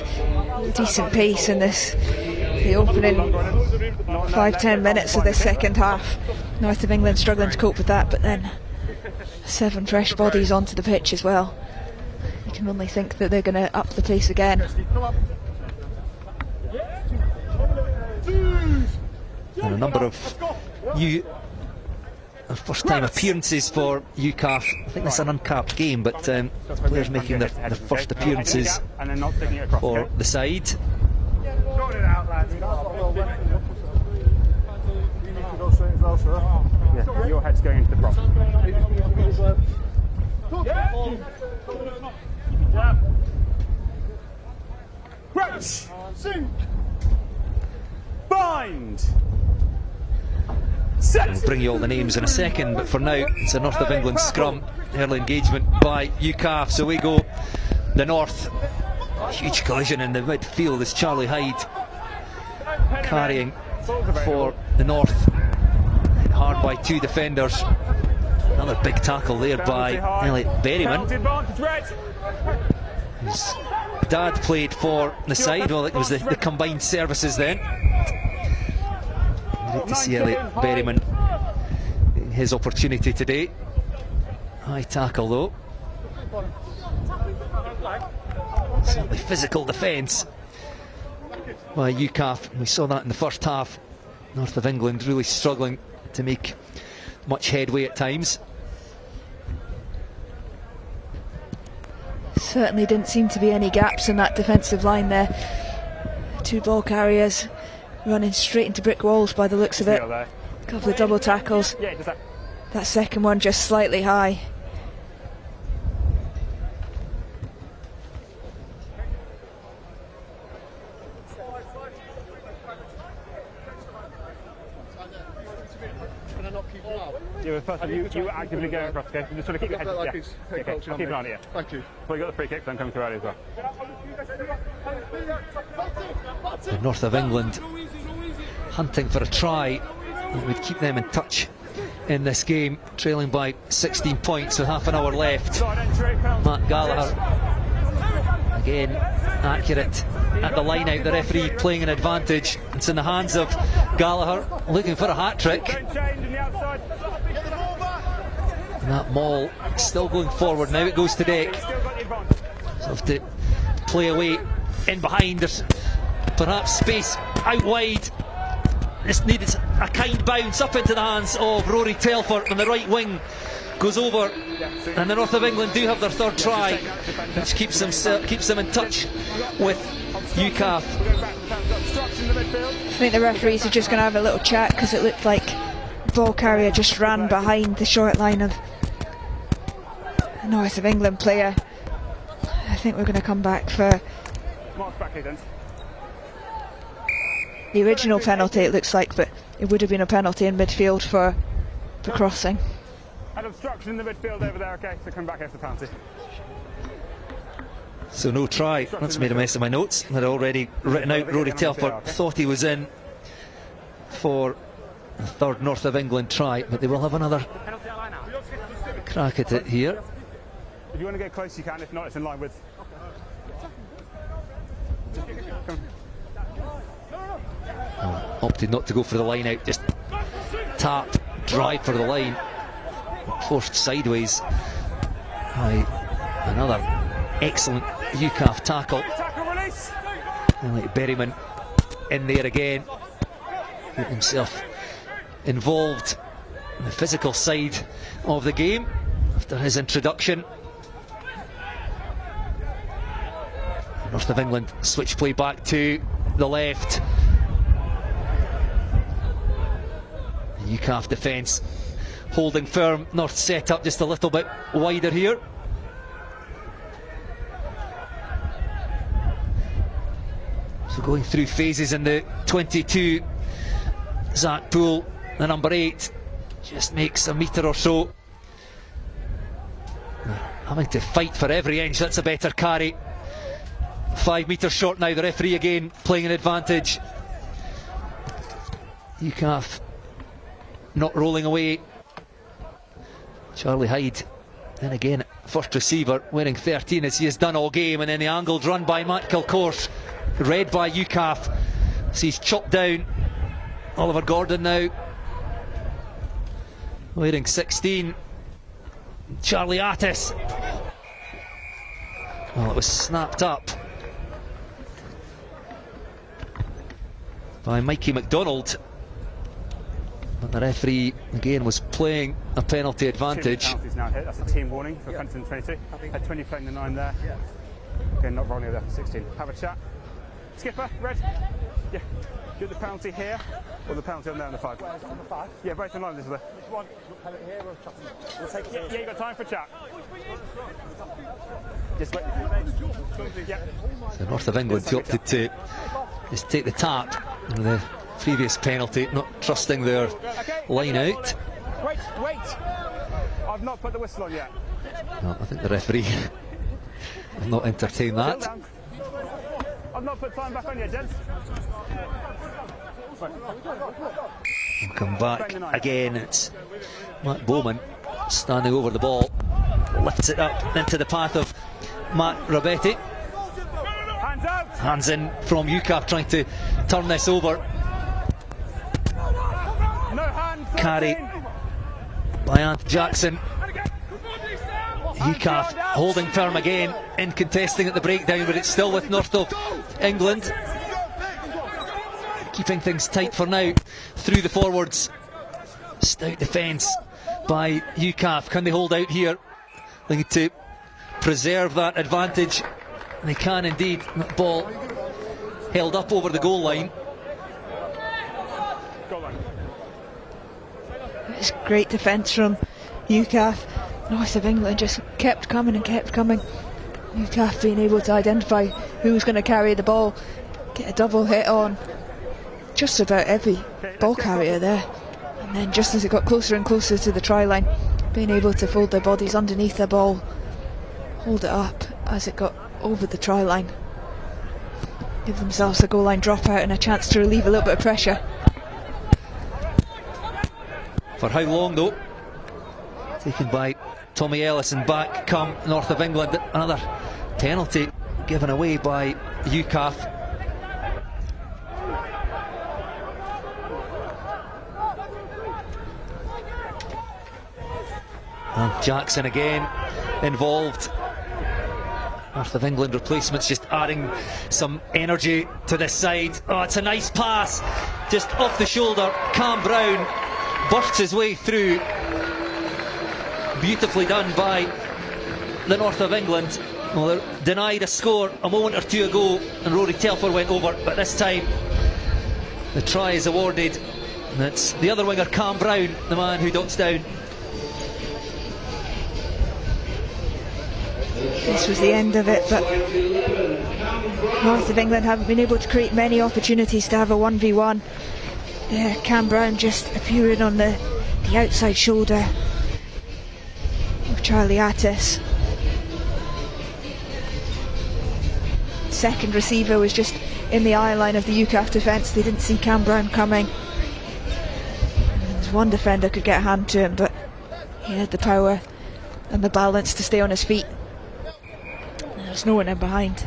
decent pace in the opening 5-10 minutes of this second half. North of England struggling to cope with that, but then 7 fresh bodies onto the pitch as well. You can only think that they're going to up the pace again. And a number of first time appearances for UKAF. I think it's an uncapped game, but players making their first appearances for the side. Yeah, your head's going into the prop. Crouch! Bind! I'll bring you all the names in a second, but for now it's a North of England scrum. Early engagement by UKAF, so we go the North. A huge collision in the midfield as Charlie Hyde carrying for the North. Hit hard by 2 defenders. Another big tackle there by Elliot Berryman. His dad played for the side. Well, it was the combined services then. Great to see Elliot Berryman getting his opportunity today. High tackle though. Certainly physical defence by UKAF. We saw that in the first half. North of England really struggling to make much headway at times. Certainly didn't seem to be any gaps in that defensive line there. 2 ball carriers running straight into brick walls by the looks of it. A couple of double tackles. That second one just slightly high. You were actively going across, okay? Just sort of keep your head. Yeah. Okay. I'll keep an eye on it. Thank you. Well, you got the free kicks then coming through early as well. The North of England hunting for a try that would keep them in touch in this game, trailing by 16 points with half an hour left. Matt Gallagher again accurate at the line out. The referee playing an advantage. It's in the hands of Gallagher, looking for a hat-trick. And that maul still going forward. Now it goes to deck. So have to play away in behind. There's perhaps space out wide. This needs a kind bounce up into the hands of Rory Telford, and the right wing goes over, and the North of England do have their third try, which keeps them in touch with UKAF. I think the referees are just going to have a little chat, because it looked like the ball carrier just ran behind the short line of a North of England player. I think we're going to come back for the original penalty, it looks like, but it would have been a penalty in midfield for crossing. Had obstruction in the midfield over there, okay, so come back after penalty. So no try. That's made a mess of my notes. I'd already written out Rory Telford, thought he was in for the third North of England try, but they will have another crack at it here. If you want to get close you can, if not it's in line with... Opted not to go for the line out, just tap, drive for the line, forced sideways Another excellent UKAF tackle. And like Berryman in there again, getting himself involved in the physical side of the game after his introduction. North of England switch play back to the left. The UKAF defence holding firm. North set up just a little bit wider here. So going through phases in the 22. Zach Poole, the number 8, just makes a metre or so. Having to fight for every inch. That's a better carry. 5 metres short now. The referee again playing an advantage. UKAF not rolling away. Charlie Hyde then again first receiver, wearing 13 as he has done all game, and then the angled run by Matt Kilcourse, read by UKAF. So he's chopped down Oliver Gordon now, wearing 16. Charlie Attis. Well, it was snapped up by Mikey McDonald, but the referee again was playing a penalty advantage. Now hit. That's a team warning for Fenton 22. Had 20 playing the 9 there. Again, not rolling there for 16. Have a chat. Skipper, red. Yeah. Get the penalty here, or the penalty on there on the 5? On the 5? Yeah, both in line, this is the... Which one? Penalty here or chatting? We'll take it. Yeah, you got time for chat. Just wait. Yeah. So North of England opted to just take the tap in the previous penalty, not trusting their line out. Wait! I've not put the whistle on yet. No, I think the referee will not entertain that. I've not put time back on yet, gents. We'll come back again. It's Matt Bowman standing over the ball, lifts it up into the path of Matt Rabetti. Hands out! Hands in from UKAF, trying to turn this over. No hands. Carry by Ant Jackson. UKAF holding firm again in contesting at the breakdown, but it's still with North of England. Keeping things tight for now through the forwards. Stout defence by UKAF. Can they hold out here? They need to preserve that advantage. They can indeed. That ball held up over the goal line. It's great defence from UKAF. North of England just kept coming and kept coming. UKAF being able to identify who was going to carry the ball, get a double hit on just about every ball carrier there, and then just as it got closer and closer to the try line, being able to fold their bodies underneath their ball, hold it up as it got over the try line, give themselves a goal line dropout and a chance to relieve a little bit of pressure. For how long though? Taken by Tommy Ellis, and back come North of England. Another penalty given away by UKAF. And Jackson again involved. North of England replacements just adding some energy to this side. Oh, it's a nice pass, just off the shoulder. Cam Brown bursts his way through. Beautifully done by the North of England. Well, they're denied a score a moment or two ago, and Rory Telfer went over, but this time the try is awarded, and it's the other winger, Cam Brown, the man who dots down. This was the end of it, but North of England haven't been able to create many opportunities to have a 1v1. Yeah, Cam Brown just appearing on the outside shoulder of Charlie Attis. Second receiver was just in the eye line of the UKAF defence. They didn't see Cam Brown coming. One defender could get a hand to him, but he had the power and the balance to stay on his feet. There's no one in behind.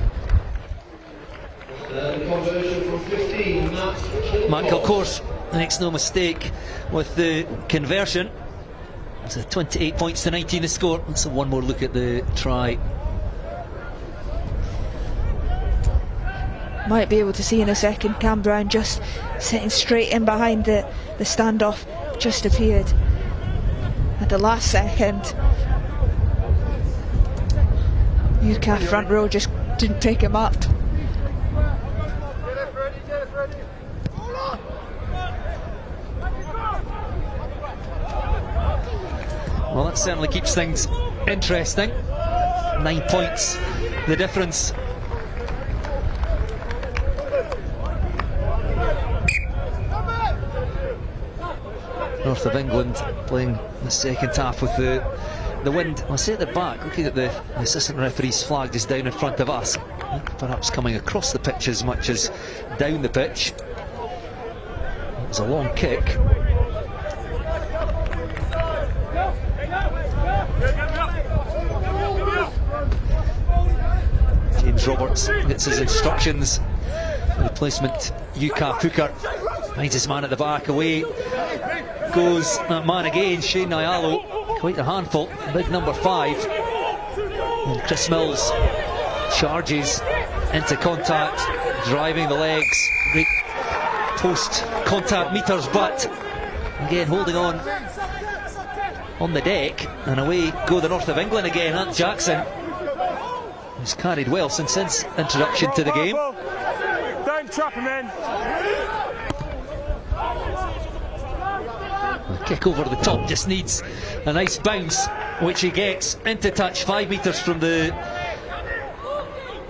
Conversion from 15, Matt Kilcourse makes no mistake with the conversion. So 28 points to 19 the score. Let's have one more look at the try. Might be able to see in a second. Cam Brown just sitting straight in behind the standoff, just appeared at the last second. UKAF front row just didn't pick him up. Well, that certainly keeps things interesting. 9 points, the difference. North of England playing the second half with the wind. I'll say at the back, looking at the assistant referee's flag just down in front of us, perhaps coming across the pitch as much as down the pitch. It was a long kick. James Roberts gets his instructions. The replacement UKAF hooker finds his man at the back. Away goes that man again, Shane Nyalo. Quite a handful, big number 5. And Chris Mills charges into contact, driving the legs. Great post-contact meters, but again holding on the deck. And away go the North of England again. Ant Jackson, who's carried well since his introduction to the game. Don't trap him in. The kick over the top just needs a nice bounce, which he gets into touch 5 metres from the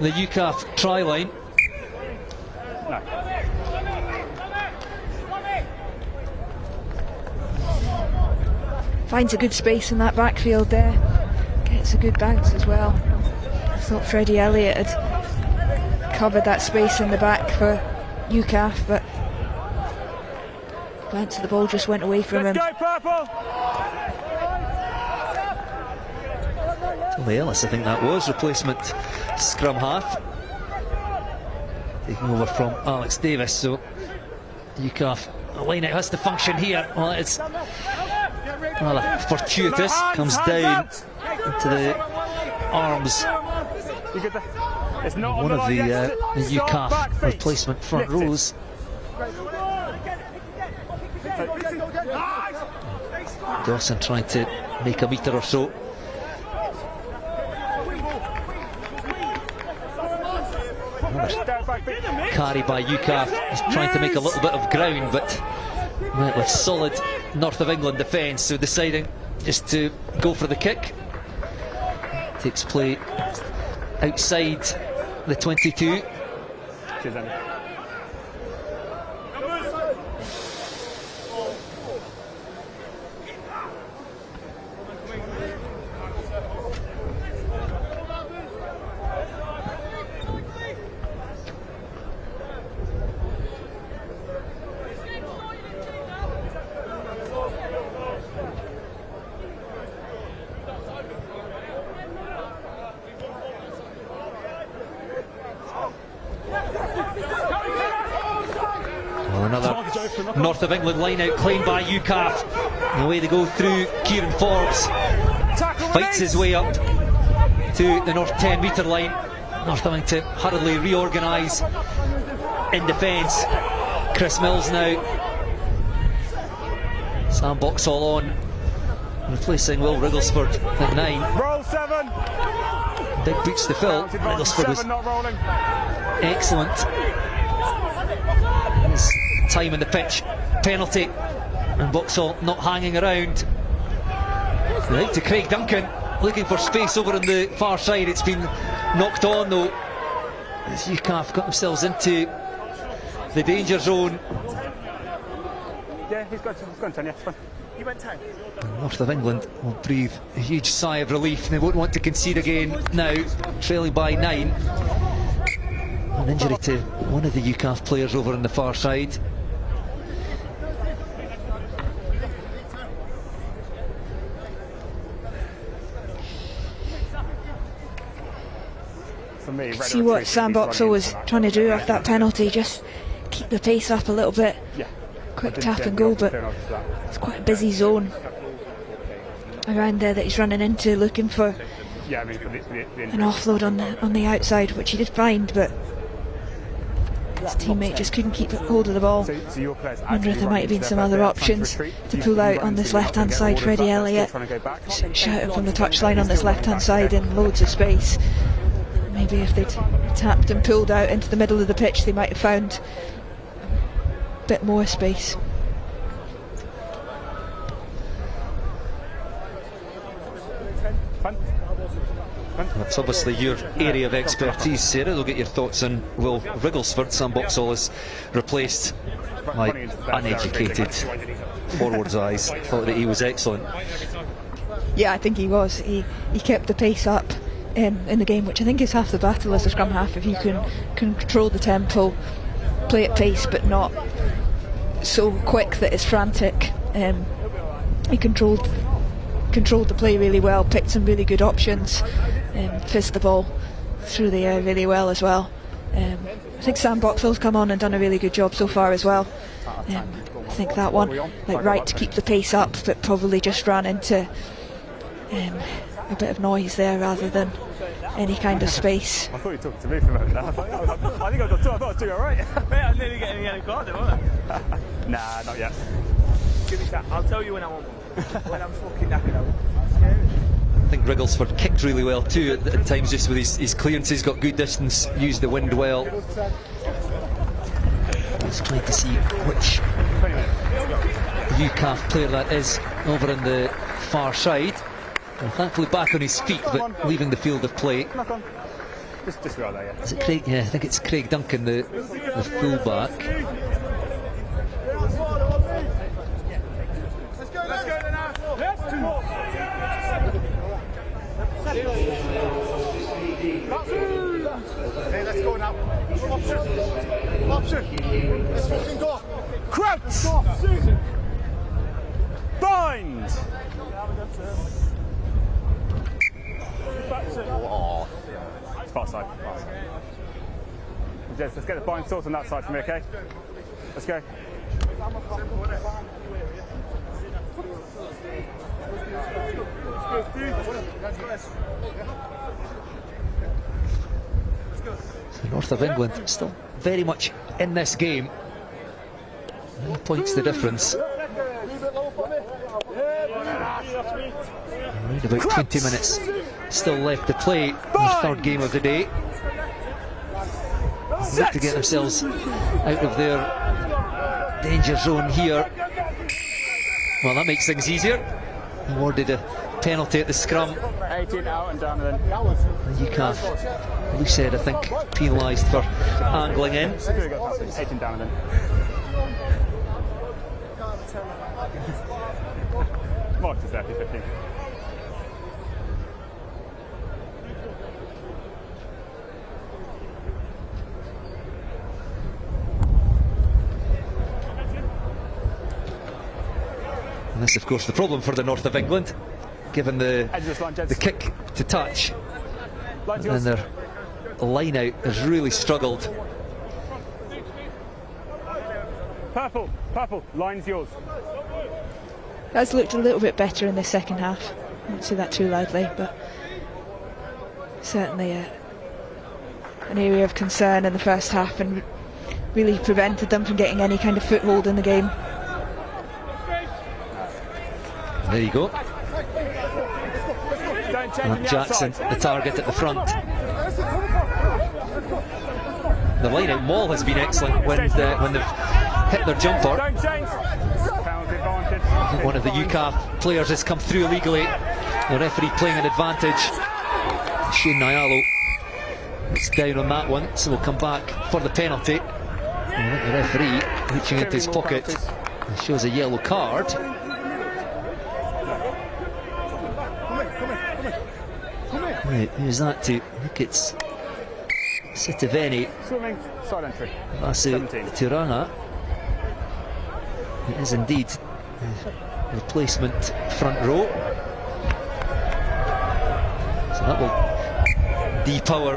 UKAF try line. Finds a good space in that backfield there. Gets a good bounce as well. I thought Freddie Elliott had covered that space in the back for UKAF, but bounce of the ball just went away from him. Let's go, Purple! Tommy Ellis, I think that was, replacement scrum half. Taking over from Alex Davis, so UKAF, the line out has to function here. Well, it's rather fortuitous, comes down into the arms one of the UKAF replacement front rows. Dawson trying to make a metre or so. Carry by UKAF. He's trying to make a little bit of ground, but with solid North of England defence, so deciding just to go for the kick. Takes play outside the 22. North of England line out claimed by UKAF. And away they go through Kieran Forbes. Fights his way up to the North 10 metre line. North having to hurriedly reorganise in defence. Chris Mills now. Sam Boxall on, replacing Will Wrigglesford at 9. Roll 7. Big boots to fill. Wrigglesford was excellent. His time in the pitch, penalty, and Boxall not hanging around. Right to Craig Duncan, looking for space over on the far side. It's been knocked on though, as UKAF got themselves into the danger zone. Yeah, he's gone 10, yeah, it's fine. He went 10. North of England will breathe a huge sigh of relief. They won't want to concede again now, trailing by 9. An injury to one of the UKAF players over on the far side. See what Sam Boxall was trying to do off that penalty, just keep the pace up a little bit. Quick tap and go, but it's quite a busy zone. around there that he's running into, looking for Yeah, I mean, for the an offload on the outside, which he did find, but his teammate just couldn't keep hold of the ball. So your players I wonder if there might have been some other options to pull out on this left-hand side. Freddie Elliott shouted from the touchline on this left-hand side in loads of space. Maybe if they'd tapped and pulled out into the middle of the pitch, they might have found a bit more space. That's obviously your area of expertise, Sarah. We'll get your thoughts on Will Wrigglesford. Sam Boxall is replaced by uneducated forwards' eyes. Thought that he was excellent. Yeah, I think he was. He kept the pace up in the game, which I think is half the battle as a scrum half. If you can control the tempo, play at pace, but not so quick that it's frantic. He controlled the play really well, picked some really good options, fizzed the ball through the air really well as well. I think Sam Boxall's come on and done a really good job so far as well. I think that one, like, right to keep the pace up, but probably just ran into a bit of noise there rather than any kind of space. I thought you were talking to me for a moment. I think I was doing alright. Mate, I'm nearly getting a yellow card, wasn't I? Nah, not yet. Give me that. I'll tell you when I want one. When I'm fucking knackered out. I think Wrigglesford kicked really well too at times, just with his clearances, got good distance, used the wind well. It's great to see which UKAF player that is over on the far side. And thankfully back on his feet, but leaving the field of play. Just right there, yeah. Is it Craig? Yeah, I think it's Craig Duncan, the fullback. Hey, let's go now. Option. Let's fucking go. Crouch. Bind. Oh, it's far side. Let's get the bind sorted on that side for me, okay? Let's go. The North of England still very much in this game. 9 points the difference. Around about 20 minutes still left to play in the third game of the day. Look to get themselves out of their danger zone here. Well, that makes things easier. Awarded a penalty at the scrum. 18 out and down then. UKAF, we said, I think, penalised for angling in. 18 down and then. March is 30-15. And this, of course, the problem for the North of England, given the kick to touch, and their line out has really struggled. Purple, line's yours. That's looked a little bit better in the second half. I won't say that too loudly, but certainly an area of concern in the first half, and really prevented them from getting any kind of foothold in the game. There you go. And Jackson, the target at the front. The line-out maul has been excellent when they've hit their jumper. One of the UKAF players has come through illegally. The referee playing an advantage. Shane Nyalo is down on that one, so we'll come back for the penalty. And the referee reaching into his pocket shows a yellow card. Right, who's that to? I think it's Sitiveni. Swimming, side entry. Vasu Tirana. It is indeed replacement front row. So that will depower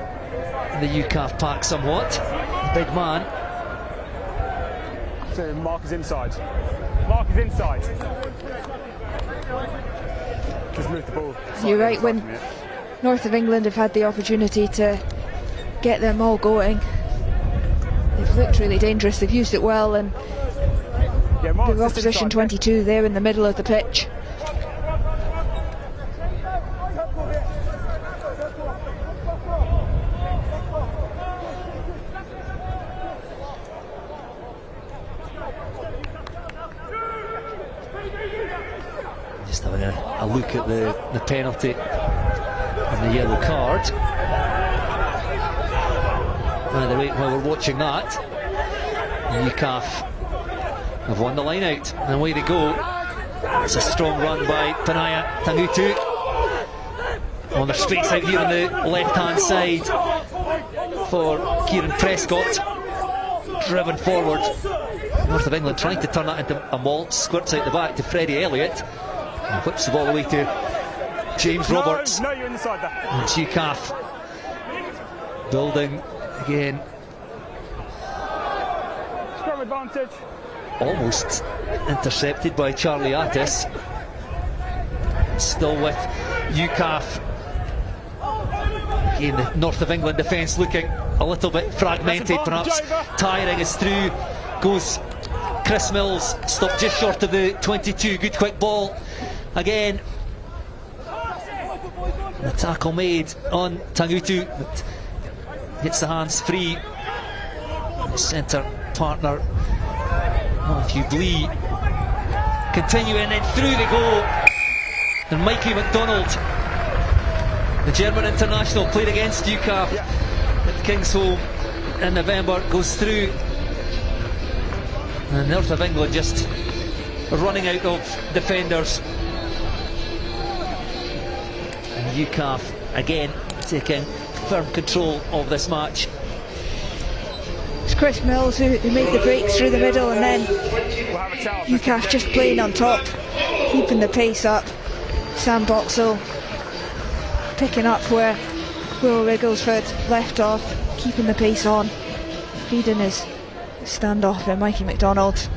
the UKAF pack somewhat. The big man. So Mark is inside. Mark is inside. moved the ball. You're right, when North of England have had the opportunity to get them all going, they've looked really dangerous, they've used it well, and the opposition 22 there in the middle of the pitch. Just having a look at the penalty and the yellow card. By the way, while we're watching that, UKAF have won the line out, and away they go. It's a strong run by Panaya Tangutu on the space out here on the left hand side for Kieran Prescott, driven forward. North of England trying to turn that into a maul, squirts out the back to Freddie Elliott and whips the ball away to James Roberts. No, you're inside that. And it's UKAF building again. Scrum advantage. Almost intercepted by Charlie Attis. Still with UKAF. Again, the North of England defence looking a little bit fragmented, perhaps tiring us through. Goes Chris Mills, stopped just short of the 22. Good quick ball again. The tackle made on Tangutu, but hits the hands free. The centre partner, Matthew Blee, continuing, and through they go. And Mikey McDonald, the German international, played against UKAF at Kingsholm in November, goes through. And North of England just running out of defenders. And UKAF again taking firm control of this match. It's Chris Mills who made the breaks through the middle, and then UKAF just playing on top, keeping the pace up. Sam Boxall picking up where Will Wigglesford left off, keeping the pace on, feeding his standoff and Mikey McDonald.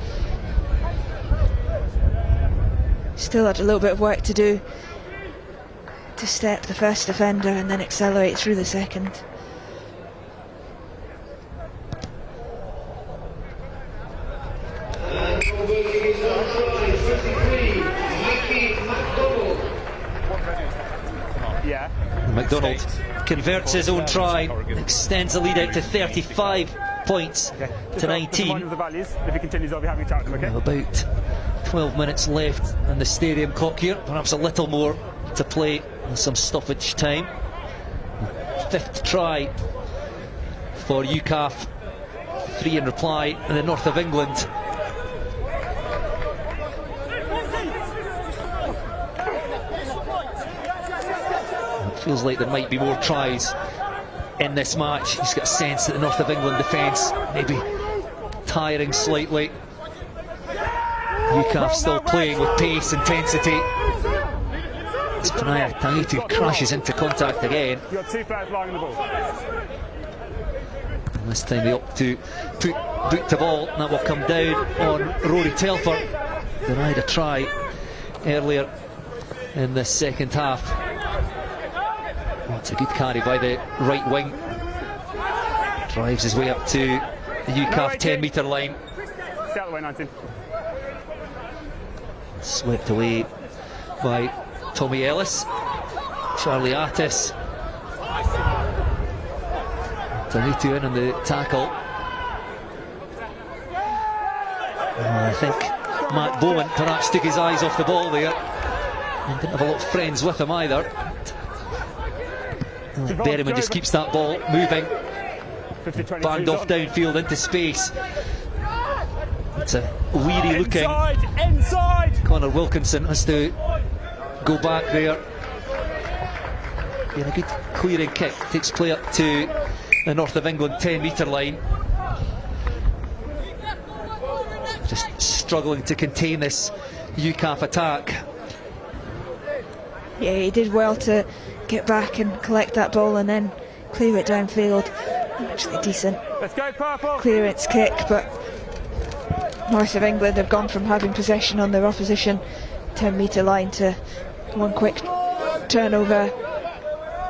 Still had a little bit of work to do to step the first defender and then accelerate through the second. McDonald converts his own try, extends the lead out to 35 points to 19. About 12 minutes left in the stadium clock here, perhaps a little more to play and some stoppage time. Fifth try for UKAF, 3 in reply in the North of England. It feels like there might be more tries in this match. He's got a sense that the North of England defence maybe tiring slightly. UKAF still playing with pace, intensity. As Panaya Tangutu crashes into contact again. You've got 2 players lying on the ball. And this time they opt to put boot to ball, and that will come down on Rory Telfer. Denied a try earlier in the second half. Oh, it's a good carry by the right wing. Drives his way up to the UKAF 10-metre line. Stay out the way, 19. Swept away by Tommy Ellis. Charlie Attis. Tangutu in on the tackle. I think Matt Bowen perhaps took his eyes off the ball there and didn't have a lot of friends with him either. Berryman just keeps that ball moving, banged off downfield into space. It's a weary looking inside. Connor Wilkinson has to go back there. And a good clearing kick takes play up to the North of England 10-metre line. Just struggling to contain this UKAF attack. Yeah, he did well to get back and collect that ball and then clear it downfield. Actually decent Let's go, purple. clearance kick, but North of England have gone from having possession on their opposition 10-metre line to one quick turnover,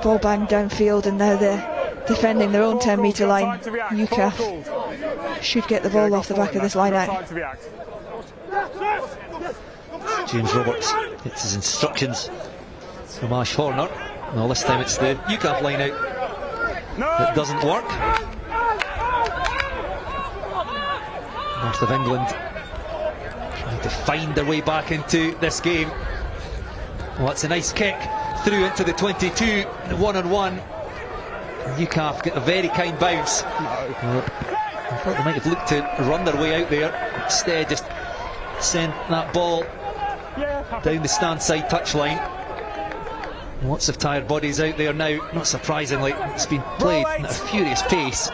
ball banged downfield, and now they're defending their own 10-metre line. UKAF should get the ball off the back of this line out. James Roberts gets his instructions from Ash Horner. Well, this time it's the UKAF line out that doesn't work. North of England trying to find their way back into this game. Well, that's a nice kick through into the 22, one-on-one. UKAF get a very kind bounce. Well, I thought they might have looked to run their way out there. Instead, just sent that ball down the stand side touchline. Lots of tired bodies out there now. Not surprisingly, it's been played at a furious pace.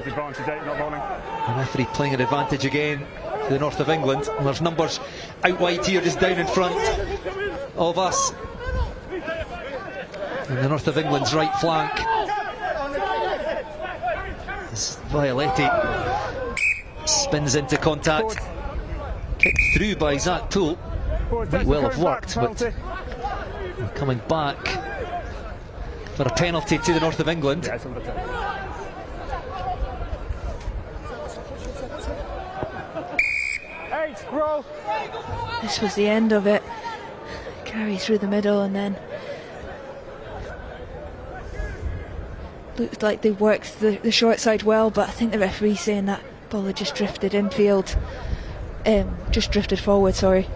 The referee playing an advantage again to the north of England. And there's numbers out wide here, just down in front of us. And the north of England's right flank. As Violetti spins into contact. Kicked through by Zach Poole. Might well have worked, but coming back for a penalty to the north of England. This was the end of it. Carry through the middle, and then looked like they worked the short side well, but I think the referee saying that ball had just drifted infield, just drifted forward, sorry.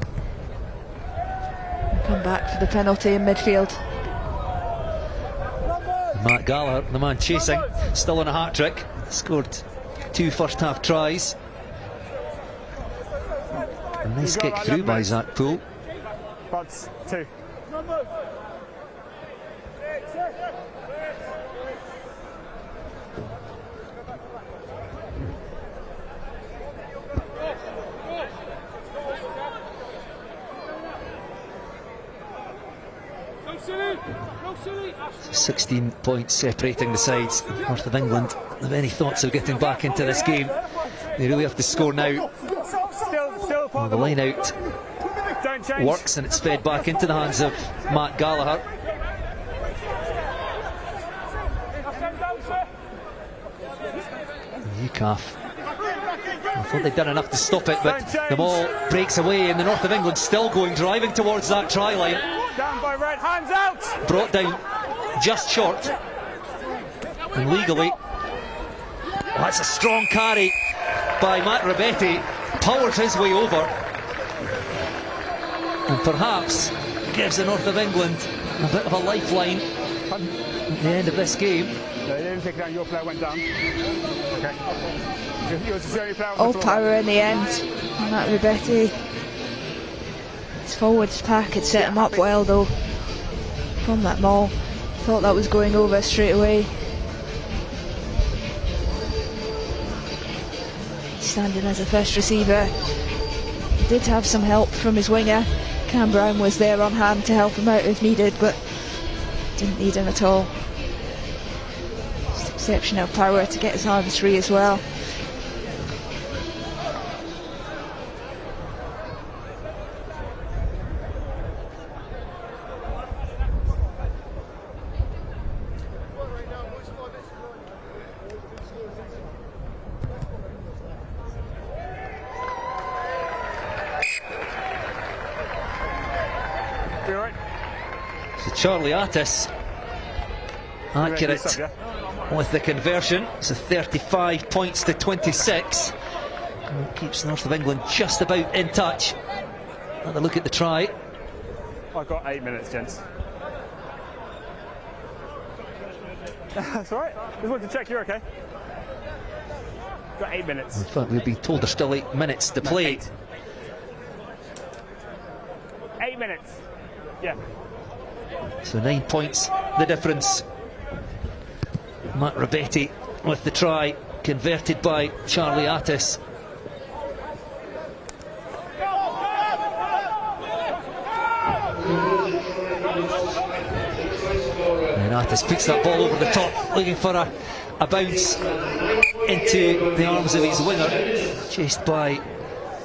Come back for the penalty in midfield. Matt Gallagher, the man chasing, still on a hat-trick. Scored 2 first-half tries. A nice kick through by Zach Poole. But 2. So 16 points separating the sides. North of England have any thoughts of getting back into this game? They really have to score now. Well, the line out works, and it's fed back into the hands of Matt Gallagher. UKAF, I thought they'd done enough to stop it, but the ball breaks away, and the north of England still going, driving towards that try line. Down by red, hands out! Brought down just short, and legally. Oh, that's a strong carry by Matt Ribetti. Powers his way over, and perhaps gives the north of England a bit of a lifeline at the end of this game. No, you didn't take it down, your player went down. Okay. All power in the end. Matt Ribetti. His forwards pack had set him up well though from that maul. Thought that was going over straight away. Standing as a first receiver. He did have some help from his winger. Cam Brown was there on hand to help him out if needed, but didn't need him at all. Just exceptional power to get his arms free as well. So Charlie Attis accurate with the conversion. So 35 points to 26. And it keeps North of England just about in touch. Have a look at the try. I've got 8 minutes, gents. That's all right. Just wanted to check you're okay. Got 8 minutes. In fact, we've been told there's still 8 minutes to play. 8 minutes. Yeah. So 9 points the difference. Matt Ribetti with the try, converted by Charlie Attis. And Attis picks that ball over the top, looking for a bounce into the arms of his winger, chased by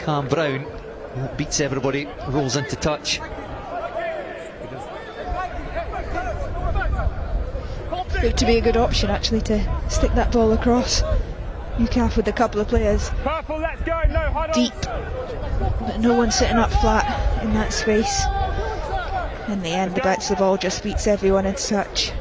Cam Brown. That beats everybody, rolls into touch. Looked to be a good option actually to stick that ball across. UKAF with a couple of players Purple, let's go. No, hide on. deep, but no one sitting up flat in that space. In the end, the bounce of the ball just beats everyone in touch.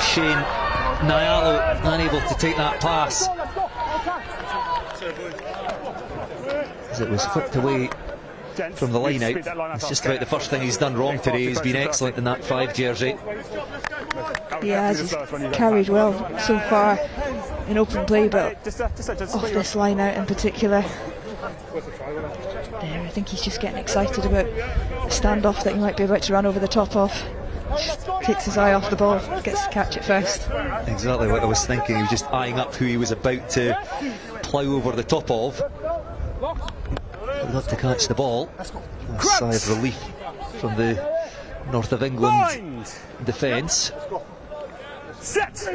Shane Nyalo unable to take that pass as it was flipped away from the line out. It's just about the first thing he's done wrong today. He's been excellent in that 5 jersey. He has, he's carried well so far in open play, but off this line out in particular, I think he's just getting excited about a standoff that he might be about to run over the top of. Just takes his eye off the ball, gets to catch it first. Exactly what I was thinking. He was just eyeing up who he was about to plough over the top of. He'd love to catch the ball. A sigh of relief from the North of England defence. Set.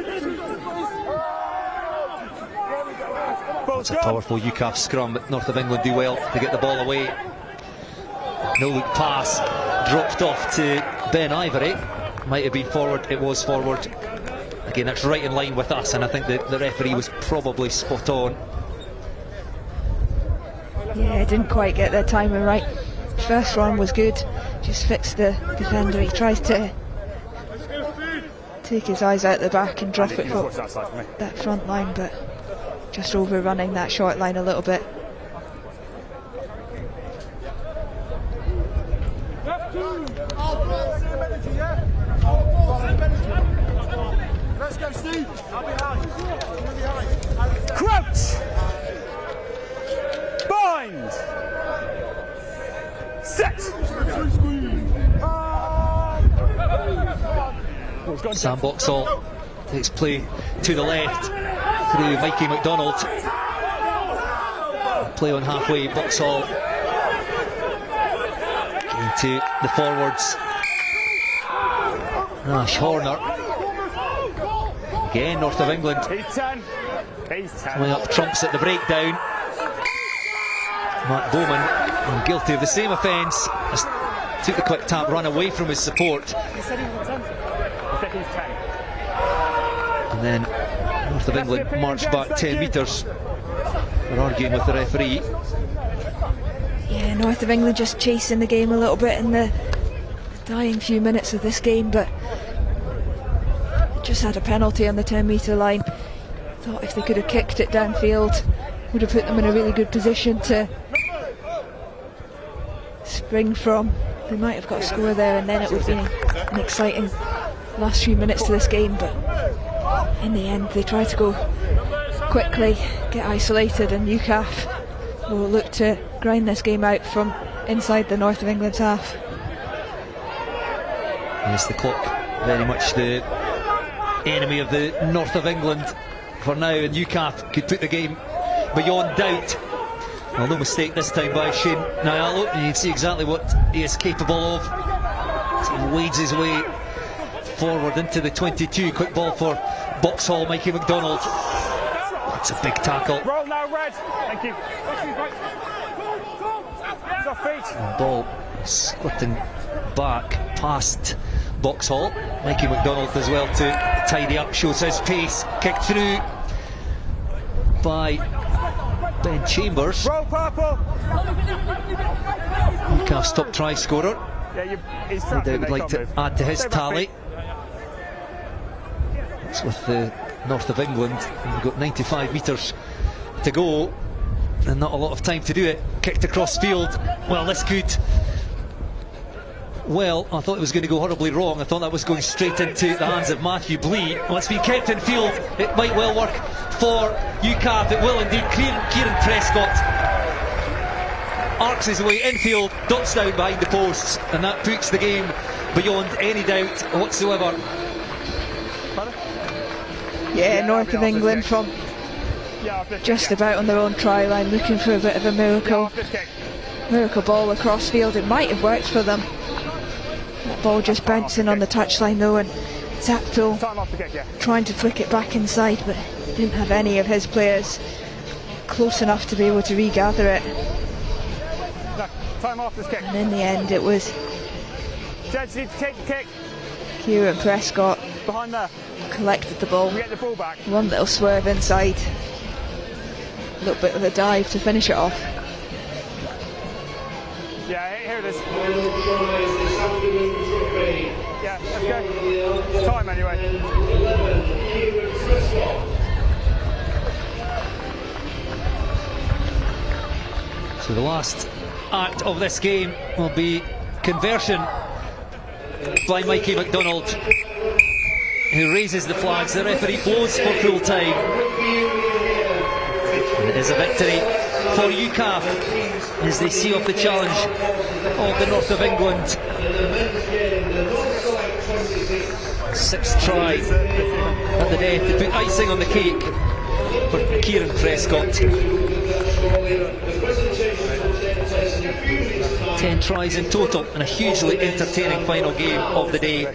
It's a powerful UKAF scrum, but North of England do well to get the ball away. No look pass dropped off to Ben Ivory. Might have been forward, it was forward. Again, that's right in line with us, and I think the referee was probably spot on. Yeah, didn't quite get their timing right. First run was good, just fixed the defender. He tries to take his eyes out the back and drop it for that front line, but just overrunning that short line a little bit. Let's go, Steve. I'll be behind. Crouch. Bind. Set. Sam Boxall takes play to the left through Mikey McDonald. Play on halfway, Boxall into the forwards. Nash Horner. Again, North of England. He's 10. Coming up trumps at the breakdown. Matt Bowman, guilty of the same offence, just took the quick tap run away from his support. He said he was 10. I think he's 10. And then North of England marched back 10 metres. They're arguing with the referee. Yeah, North of England just chasing the game a little bit in the dying few minutes of this game, but just had a penalty on the 10-metre line. Thought if they could have kicked it downfield, would have put them in a really good position to spring from. They might have got a score there, and then it would be an exciting last few minutes to this game, but in the end they tried to go quickly, get isolated, and UKAF will look to grind this game out from inside the North of England's half. Yes, the clock very much the enemy of the North of England for now, and UKAF could put the game beyond doubt. Well, no mistake this time by Shane Nyalo, and you can see exactly what he is capable of. He wades his way forward into the 22. Quick ball for Boxall, Mikey McDonald. It's a big tackle. Roll now, Red. Thank you. And ball squirting back past Boxall. Mikey McDonald as well to tidy up, shows his pace. Kicked through by Ben Chambers. Roll purple. UKAF's top try scorer. Yeah, he's No doubt would like to add to his tally. It's with the North of England. We've got 95 metres to go and not a lot of time to do it. Kicked across field. Well, this could. Well, I thought it was going to go horribly wrong. I thought that was going straight into the hands of Matthew Blee. Well, it's been kept in field. It might well work for UKAF. It will indeed. Kieran Prescott arcs his way infield, dots down behind the posts, and that puts the game beyond any doubt whatsoever. Yeah, North of England from just about on their own try line, looking for a bit of a miracle ball across field. It might have worked for them. That ball just bouncing on the touchline though, and Zapto Time off the kick, yeah. trying to flick it back inside, but didn't have any of his players close enough to be able to regather it. No, time off this kick. And in the end it was Judge, you need to take the kick. Kieran Prescott Behind there. collected the ball. We get the ball back. One little swerve inside. A little bit of a dive to finish it off. Yeah, here it is. Yeah, let's go. Time anyway. So the last act of this game will be conversion by Mikey McDonald, who raises the flags. The referee blows for full time. And it is a victory for UKAF as they see off the challenge of the North of England. 6th try at the death to put icing on the cake for Kieran Prescott. 10 tries in total and a hugely entertaining final game of the day.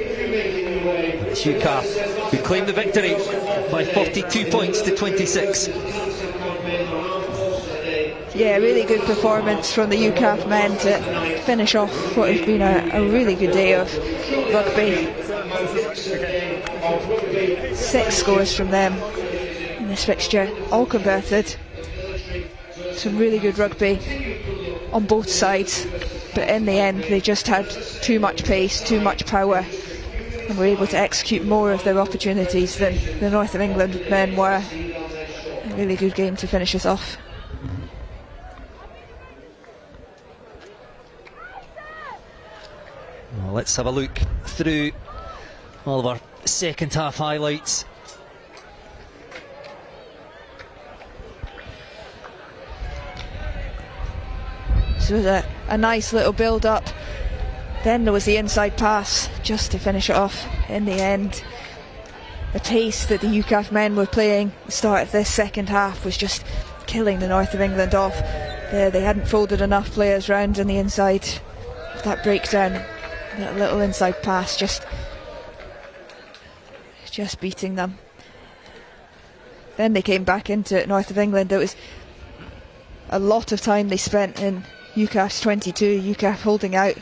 It's UKAF who claim the victory by 42 points to 26. Yeah, really good performance from the UKAF men to finish off what has been a really good day of rugby. 6 scores from them in this fixture, all converted. Some really good rugby on both sides, but in the end they just had too much pace, too much power, and were able to execute more of their opportunities than the North of England men were. A really good game to finish us off. Well, let's have a look through all of our second half highlights. So it was a nice little build up. Then there was the inside pass just to finish it off in the end. The pace that the UKAF men were playing at the start of this second half was just killing the North of England off. They hadn't folded enough players round on the inside. That breakdown, that little inside pass just beating them. Then they came back into it, North of England. It was a lot of time they spent in UKAF's 22, UKAF holding out,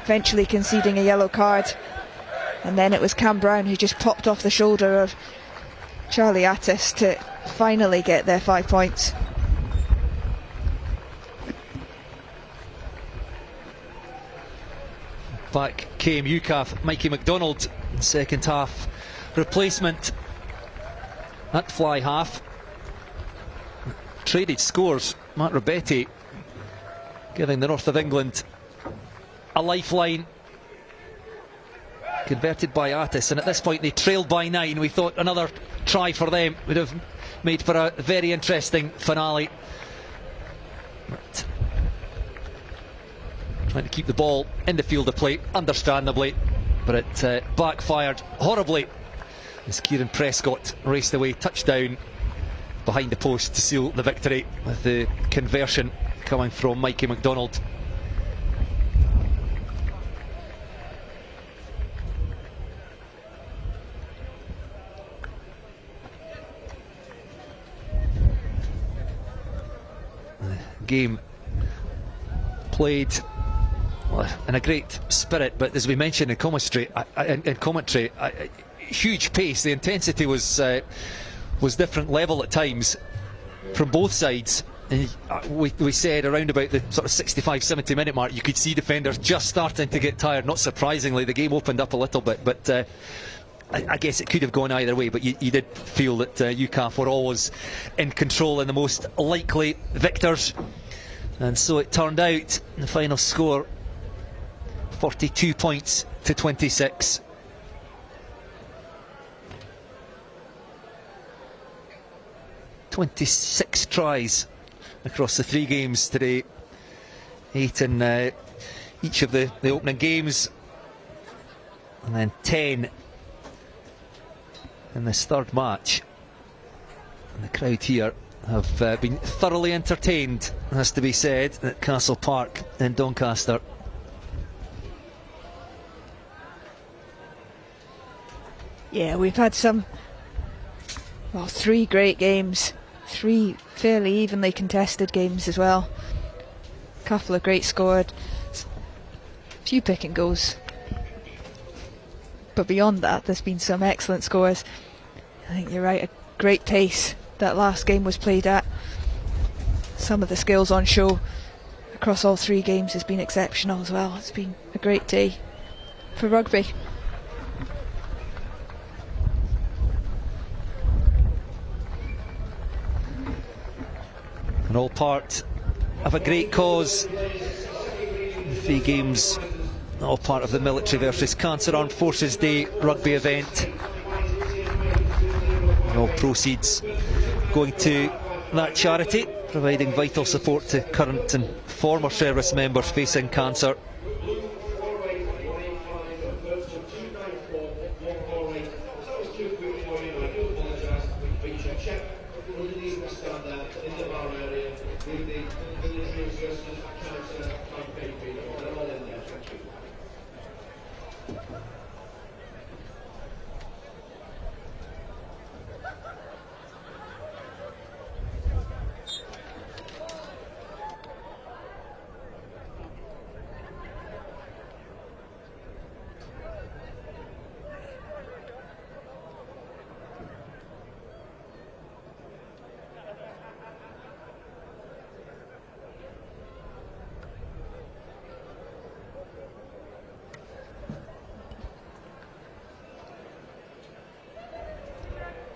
eventually conceding a yellow card. And then it was Cam Brown who just popped off the shoulder of Charlie Attis to finally get their 5 points. Back came UKAF, Mikey McDonald, second half replacement at fly half. Traded scores, Matt Robetti giving the North of England a lifeline. Converted by Attis, and at this point they trailed by 9. We thought another try for them would have made for a very interesting finale. But trying to keep the ball in the field of play, understandably, but it backfired horribly as Kieran Prescott raced away, touchdown behind the post to seal the victory, with the conversion coming from Mikey McDonald. Game played in a great spirit, but as we mentioned in commentary, huge pace. The intensity was different level at times from both sides. And we said around about the sort of 65-70 minute mark you could see defenders just starting to get tired. Not surprisingly, the game opened up a little bit, but I guess it could have gone either way. But you did feel that UKAF were always in control and the most likely victors, and so it turned out. The final score 42 points to 26. "26 tries across the 3 games today, 8 in each of the opening games, and then 10 in this third match. And the crowd here have been thoroughly entertained, has to be said, at Castle Park in Doncaster. Yeah, we've had three great games, three fairly evenly contested games as well. A couple of great scored, a few pick and goes. But beyond that, there's been some excellent scores. I think you're right, a great pace that last game was played at. Some of the skills on show across all three games has been exceptional as well. It's been a great day for rugby. And all part of a great cause. The three games, all part of the Military versus Cancer Armed Forces Day rugby event. And all proceeds going to that charity, providing vital support to current and former service members facing cancer.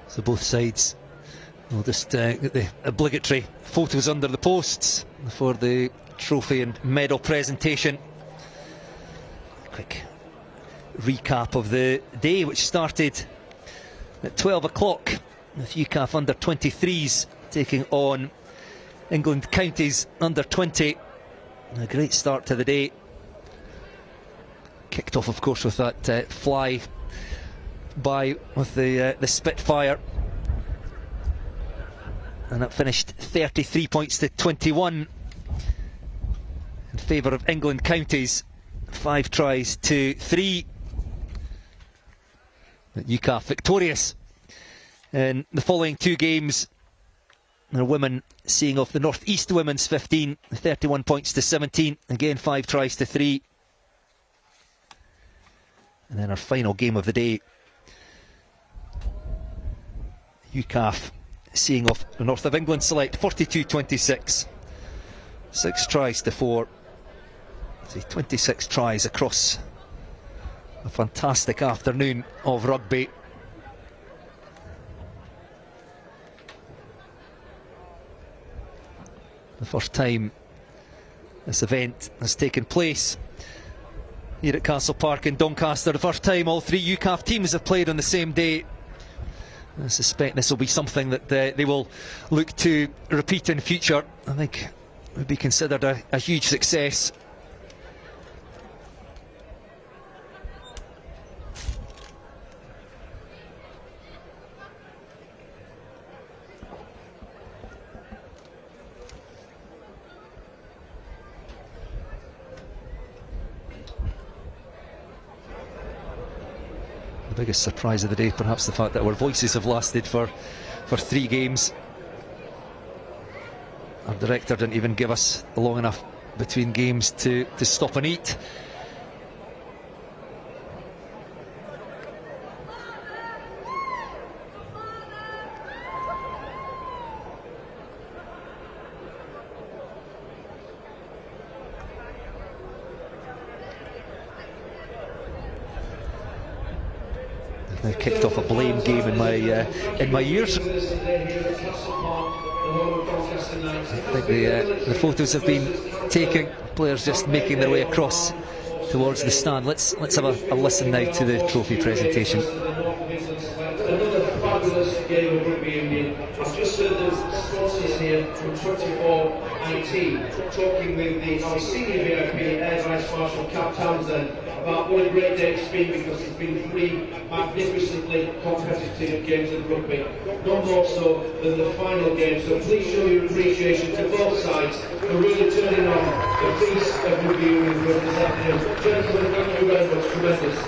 So both sides will just get the obligatory photos under the posts for the trophy and medal presentation. Quick recap of the day, which started at 12 o'clock with UKAF under 23s taking on England Counties under 20. A great start to the day. Kicked off, of course, with that fly by with the Spitfire, and that finished 33 points to 21 in favour of England Counties, 5 tries to 3. But UKAF victorious in the following two games. Their women seeing off the North East women's 15, 31 points to 17, again 5 tries to 3. And then our final game of the day, UKAF seeing off the North of England select 42-26, 6 tries to 4. 26 tries across a fantastic afternoon of rugby. The first time this event has taken place here at Castle Park in Doncaster. The first time all three UKAF teams have played on the same day. I suspect this will be something that they will look to repeat in future. I think it would be considered a huge success. The biggest surprise of the day, perhaps the fact that our voices have lasted for 3 games. Our director didn't even give us long enough between games to stop and eat. Now kicked off a blame game in my ears. I think the photos have been taken. Players just making their way across towards the stand. Let's have a listen now to the trophy presentation. Another fabulous game of rugby union. I've just heard the sponsors here from 24 IT talking with our senior VIP Air Vice Marshal Cap Townsend about what a great day it's been, because it's been 3 magnificently competitive games of rugby, no more so than the final game. So please show your appreciation to both sides for really turning on the piece of rugby union for this afternoon. Gentlemen, thank you very much. Tremendous.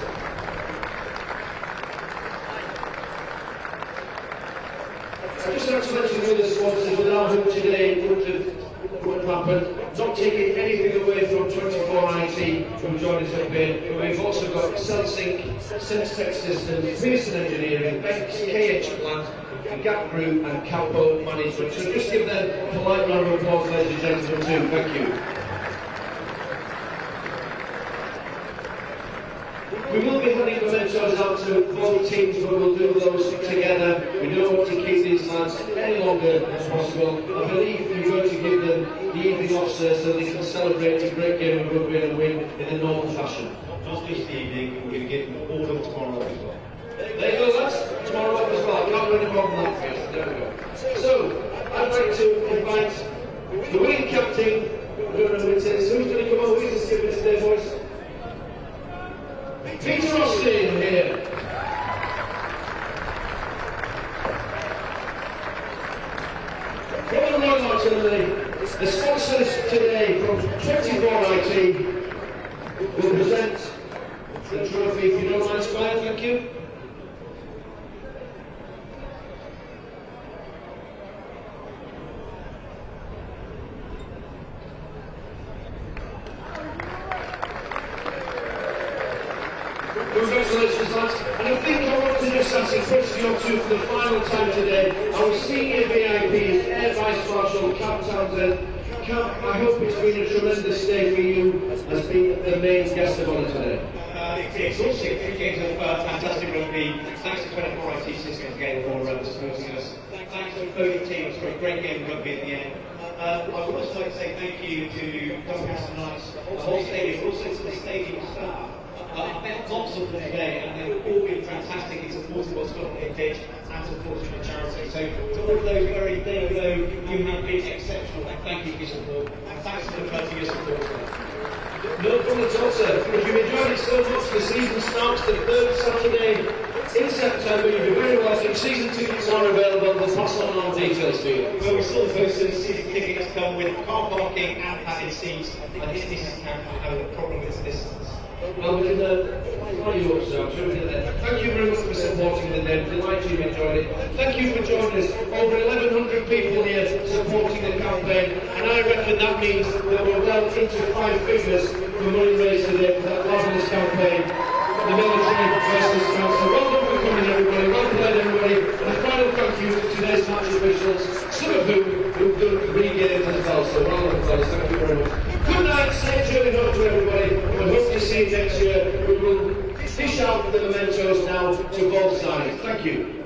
now who today would have happened, not taking anything away from 24IT who joined us up here. We've also got Celsync, Sense Systems, Pearson Engineering, Banks, KH Plant, Gap Group and Campo Management. So just give them a polite round of applause, ladies and gentlemen, too. Thank you. We will be handing mementos out to both teams, but we'll do those together. We don't want to keep these lads any longer as possible. I believe we're going to give them the evening off, sir, so they can celebrate a great game of rugby and win in a normal fashion. Not just the evening, we're going to give them all of tomorrow as well. There you go, lads. Tomorrow off as well. I can't do any more than that for you. There we go. So, I'd like to invite the winning captain. Who's going to come over? Who's the skipper today, boys? Peter Austin here. From the Royal Artillery, the sponsors today from 24IT will present the trophy. If you don't mind, Squire, thank you. Congratulations, lads. And I think I want to just ask a question or two for the final time today. Our senior VIP is Air Vice Marshal Cap Townsend. Cap, I hope it's been a tremendous day for you as being the main guest of honour today. It's exhausting. 3 games of fantastic rugby. Thanks to 24IT Systems again for supporting us. Thanks to both teams for a great game of rugby at the end. I would also like to say thank you to Doncaster Knights, the whole stadium, but also to the stadium staff. I've met lots of them today and they've all been fantastic in supporting what's going on in pitch and supporting the charity. So to all of those very there you go, you have been exceptional and thank you for your support. And thanks to the club for your support as well. No problem at all, sir. If you enjoyed it so much, the season starts the 3rd Saturday in September. You'll be very welcome. Season tickets are available. We'll pass on all details to you. Well, we saw the first season tickets come with car parking and padded seats. I think this is how the problem is this. Well, we can follow you up, sir. I'm sure we can. Thank you very much for supporting the day. Delighted you enjoyed it. Thank you for joining us. Over 1,100 people here supporting the campaign, and I reckon that means that we're well into 5 figures for money raised today for that marvellous campaign. The military versus council. Well done for coming, everybody. Well played, everybody. And a final thank you to today's match officials, some of who've done 3 games as well. So well done, fellas. Thank you very much. Good night, safe journey home to everybody. We hope to see you next year. We will dish out the mementos now to both sides. Thank you.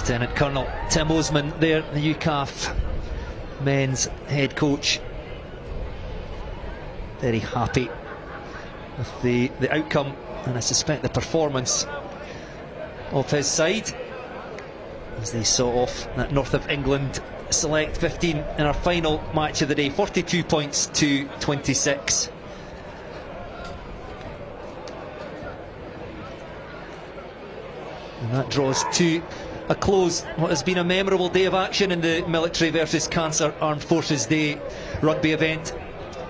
Lieutenant Colonel Tim Osman there, the UKAF men's head coach. very happy with the outcome, and I suspect the performance of his side as they saw off that North of England Select 15 in our final match of the day. 42 points to 26. And that draws to a close what has been a memorable day of action in the Military versus Cancer Armed Forces Day rugby event.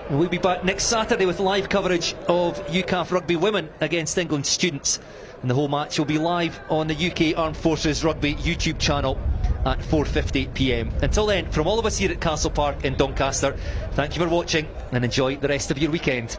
And we'll be back next Saturday with live coverage of UKAF Rugby Women against England Students. And the whole match will be live on the UK Armed Forces Rugby YouTube channel at 4:50 p.m. Until then, from all of us here at Castle Park in Doncaster, thank you for watching and enjoy the rest of your weekend.